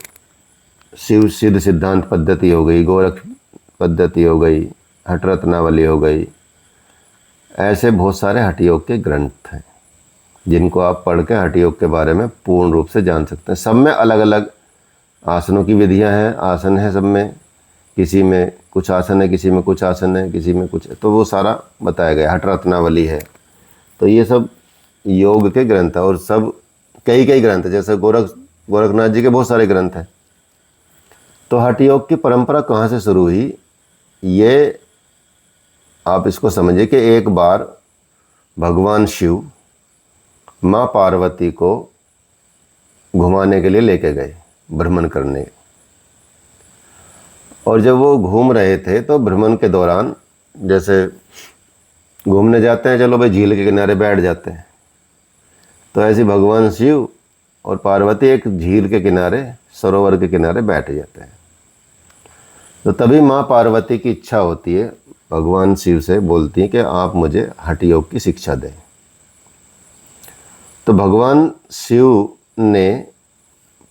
शिव सिद्ध सिद्धांत पद्धति हो गई, गोरख पद्धति हो गई, हठ रत्नावली हो गई। ऐसे बहुत सारे हठ योग के ग्रंथ हैं जिनको आप पढ़ के हठ योग के बारे में पूर्ण रूप से जान सकते हैं। सब में अलग अलग आसनों की विधियां हैं, आसन है सब में, किसी में कुछ आसन है, किसी में कुछ आसन है, किसी में कुछ, तो वो सारा बताया गया। हठ रत्नावली है, तो ये सब योग के ग्रंथ है। और सब कई ग्रंथ है, जैसे गोरखनाथ जी के बहुत सारे ग्रंथ हैं। तो हठ योग की परंपरा कहाँ से शुरू हुई, ये आप इसको समझिए कि एक बार भगवान शिव माँ पार्वती को घुमाने के लिए लेके गए, भ्रमण करने, और जब वो घूम रहे थे तो भ्रमण के दौरान, जैसे घूमने जाते हैं, चलो भाई झील के किनारे बैठ जाते हैं, तो ऐसे भगवान शिव और पार्वती एक झील के किनारे, सरोवर के किनारे बैठ जाते हैं। तो तभी माँ पार्वती की इच्छा होती है, भगवान शिव से बोलती हैं कि आप मुझे हठ योग की शिक्षा दें। तो भगवान शिव ने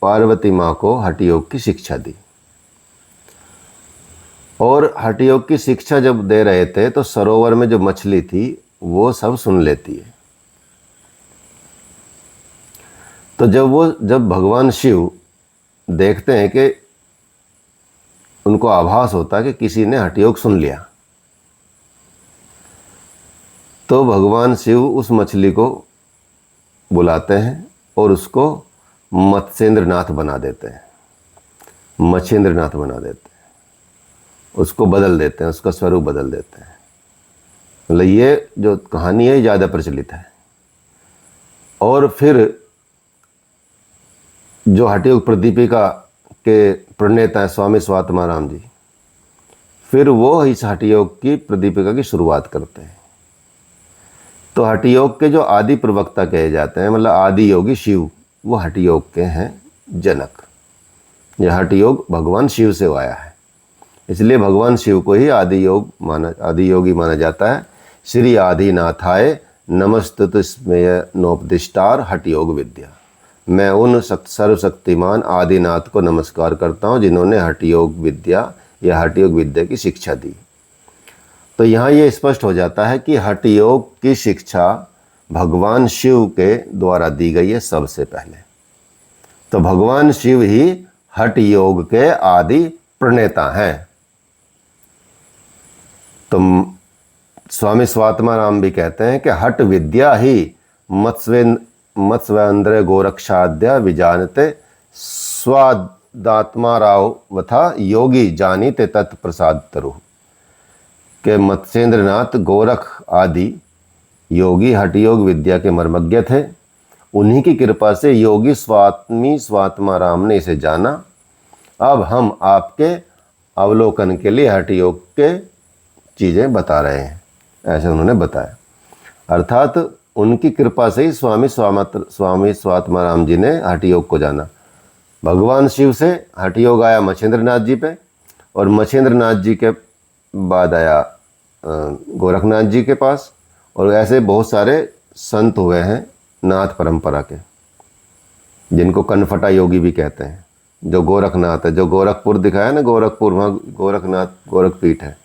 पार्वती माँ को हठ योग की शिक्षा दी, और हठ योग की शिक्षा जब दे रहे थे तो सरोवर में जो मछली थी वो सब सुन लेती है। तो जब भगवान शिव देखते हैं कि उनको आभास होता है कि किसी ने हठ योग सुन लिया, तो भगवान शिव उस मछली को बुलाते हैं और उसको मत्स्येंद्रनाथ बना देते हैं, मच्छेंद्रनाथ बना देते हैं, उसको बदल देते हैं, उसका स्वरूप बदल देते हैं। मतलब ये जो कहानी है ज़्यादा प्रचलित है। और फिर जो हठ योग प्रदीपिका के प्रणेता हैं स्वामी स्वात्माराम जी, फिर वो इस हठ योग की प्रदीपिका की शुरुआत करते हैं। तो हठ योग के जो आदि प्रवक्ता कहे जाते हैं, मतलब आदि योगी शिव, वो हठ योग के हैं जनक। यह हठ योग भगवान शिव से आया है, इसलिए भगवान शिव को ही आदि योगी माना जाता है। श्री आदिनाथाय नमस्तुस्मेय नोपदिष्टार हठ योग विद्या। मैं उन सर्वशक्तिमान आदिनाथ को नमस्कार करता हूँ जिन्होंने हठ योग विद्या या हठ योग विद्या की शिक्षा दी। तो यहाँ ये स्पष्ट हो जाता है कि हठ योग की शिक्षा भगवान शिव के द्वारा दी गई है सबसे पहले। तो भगवान शिव ही हठ योग के आदि प्रणेता हैं। तो स्वामी स्वात्माराम भी कहते हैं कि हठ विद्या ही मत्स्येंद्र गोरक्षाद्य विजानते स्वादात्मा राव वथा योगी जानीते तत्प्रसाद तरु। के मत्स्येंद्रनाथ गोरख आदि योगी हठ योग विद्या के मर्मज्ञ थे। उन्हीं की कृपा से योगी स्वामी स्वात्मा राम ने इसे जाना। अब हम आपके अवलोकन के लिए हठ योग के चीज़ें बता रहे हैं, ऐसे उन्होंने बताया। अर्थात उनकी कृपा से ही स्वामी स्वात्मा राम जी ने हठ योग को जाना। भगवान शिव से हठ योग आया मच्छेंद्रनाथ जी पे, और मच्छेंद्रनाथ जी के बाद आया गोरखनाथ जी के पास, और ऐसे बहुत सारे संत हुए हैं नाथ परंपरा के, जिनको कनफटा योगी भी कहते हैं। जो गोरखनाथ है, जो गोरखपुर दिखाया ना, गोरखपुर, वहाँ गोरखनाथ गोरखपीठ है।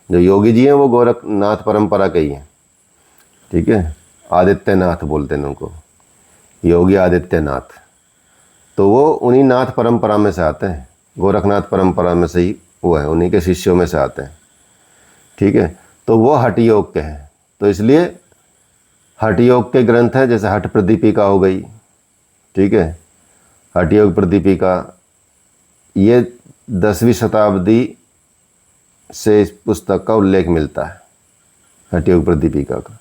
जो योगी जी हैं वो गोरखनाथ परंपरा के ही हैं, ठीक है। आदित्यनाथ बोलते हैं उनको, योगी आदित्यनाथ। तो वो उन्हीं नाथ परंपरा में से आते हैं, गोरखनाथ परंपरा में से ही वो है, उन्हीं के शिष्यों में से आते हैं, ठीक है। तो वो हठ योग के हैं। तो इसलिए हठ योग के ग्रंथ है, जैसे हठ प्रदीपिका हो गई, ठीक है। हठ योग प्रदीपिका ये 10वीं शताब्दी से इस पुस्तक का उल्लेख मिलता है, हठ योग प्रदीपिका का।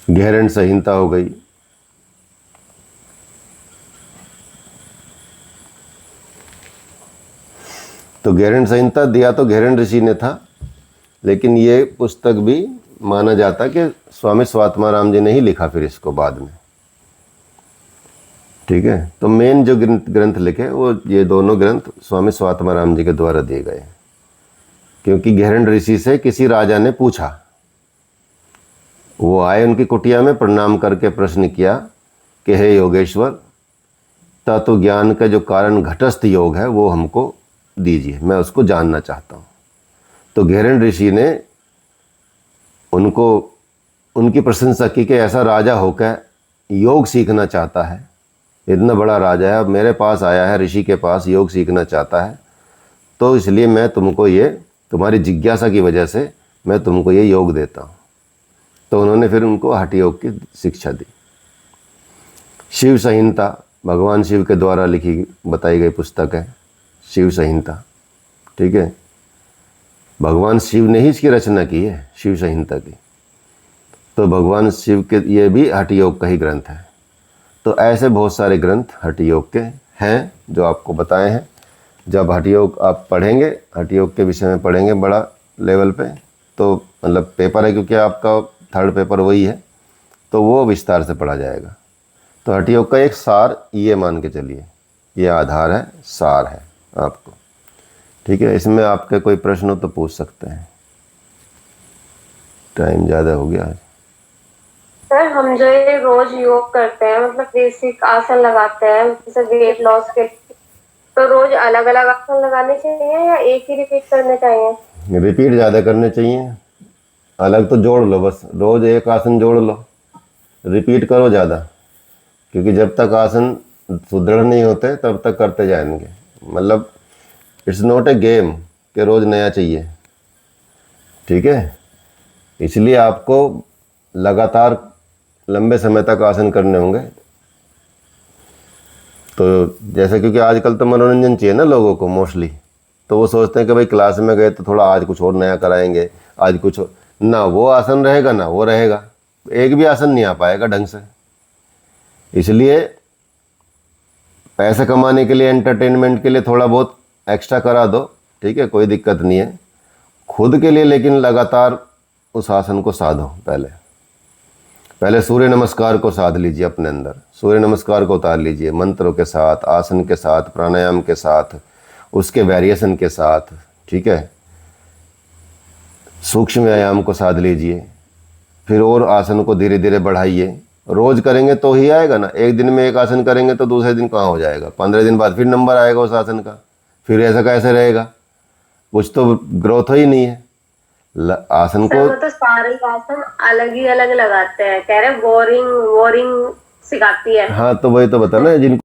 गहरण संहिता हो गई, तो गहरण संहिता दिया तो गहरण ऋषि ने था, लेकिन ये पुस्तक भी माना जाता कि स्वामी स्वात्मा राम जी ने ही लिखा फिर इसको बाद में, ठीक है। तो मेन जो ग्रंथ लिखे वो ये दोनों ग्रंथ स्वामी स्वात्मा राम जी के द्वारा दिए गए, क्योंकि गहरण ऋषि से किसी राजा ने पूछा, वो आए उनकी कुटिया में, प्रणाम करके प्रश्न किया कि हे योगेश्वर, तत्व ज्ञान का जो कारण घटस्थ योग है वो हमको दीजिए, मैं उसको जानना चाहता हूँ। तो गहरण ऋषि ने उनको उनकी प्रशंसा की कि ऐसा राजा होकर योग सीखना चाहता है, इतना बड़ा राजा है, अब मेरे पास आया है, ऋषि के पास योग सीखना चाहता है, तो इसलिए मैं तुमको ये, तुम्हारी जिज्ञासा की वजह से मैं तुमको ये योग देता हूँ। तो उन्होंने फिर उनको हठ योग की शिक्षा दी। शिव संहिता भगवान शिव के द्वारा लिखी बताई गई पुस्तक है, शिव संहिता, ठीक है। भगवान शिव ने ही इसकी रचना की है, शिव संहिता की। तो भगवान शिव के ये भी हठ योग का ही ग्रंथ है। तो ऐसे बहुत सारे ग्रंथ हठ योग के हैं जो आपको बताए हैं। जब हठ योग आप पढ़ेंगे, हठ योग के विषय में पढ़ेंगे बड़ा लेवल पे, तो मतलब पेपर है, क्योंकि आपका 3rd पेपर वही है, तो वो विस्तार से पढ़ा जाएगा। तो हठ योग का एक सार ये मान के चलिए, ये आधार है, सार है आपको, ठीक है। इसमें आपके कोई प्रश्न हो तो पूछ सकते हैं। टाइम ज़्यादा हो गया आज। सर हम जो ये रोज योग करते हैं, मतलब बेसिक आसन लगाते हैं जैसे वेट लॉस के, तो रोज अलग अलग आसन लगाने चाहिए या एक ही रिपीट करने चाहिए? रिपीट ज़्यादा करने चाहिए, अलग तो जोड़ लो, बस रोज एक आसन जोड़ लो, रिपीट करो ज़्यादा, क्योंकि जब तक आसन सुदृढ़ नहीं होते तब तक करते जाएंगे। मतलब इट्स नॉट ए गेम कि रोज़ नया चाहिए, ठीक है। इसलिए आपको लगातार लंबे समय तक आसन करने होंगे। तो जैसे क्योंकि आजकल तो मनोरंजन चाहिए ना लोगों को मोस्टली, तो वो सोचते हैं कि भाई क्लास में गए तो थोड़ा आज कुछ और नया कराएंगे, आज कुछ ना वो आसन रहेगा ना वो रहेगा, एक भी आसन नहीं आ पाएगा ढंग से। इसलिए पैसे कमाने के लिए, एंटरटेनमेंट के लिए थोड़ा बहुत एक्स्ट्रा करा दो, ठीक है, कोई दिक्कत नहीं है। खुद के लिए लेकिन लगातार उस आसन को साधो। पहले सूर्य नमस्कार को साध लीजिए अपने अंदर, सूर्य नमस्कार को उतार लीजिए मंत्रों के साथ, आसन के साथ, प्राणायाम के साथ, उसके वेरिएशन के साथ, ठीक है। सूक्ष्म व्यायाम को साध लीजिए, फिर और आसन को धीरे धीरे बढ़ाइए। रोज़ करेंगे तो ही आएगा ना, एक दिन में एक आसन करेंगे तो दूसरे दिन कहाँ हो जाएगा, 15 दिन बाद फिर नंबर आएगा उस आसन का, फिर ऐसा कैसे रहेगा, कुछ तो ग्रोथ ही नहीं है आसन को। तो सारे आसन अलग ही अलग लगाते हैं, कह रहे बोरिंग सिखाती है। हाँ तो वही तो बता ना, जिनको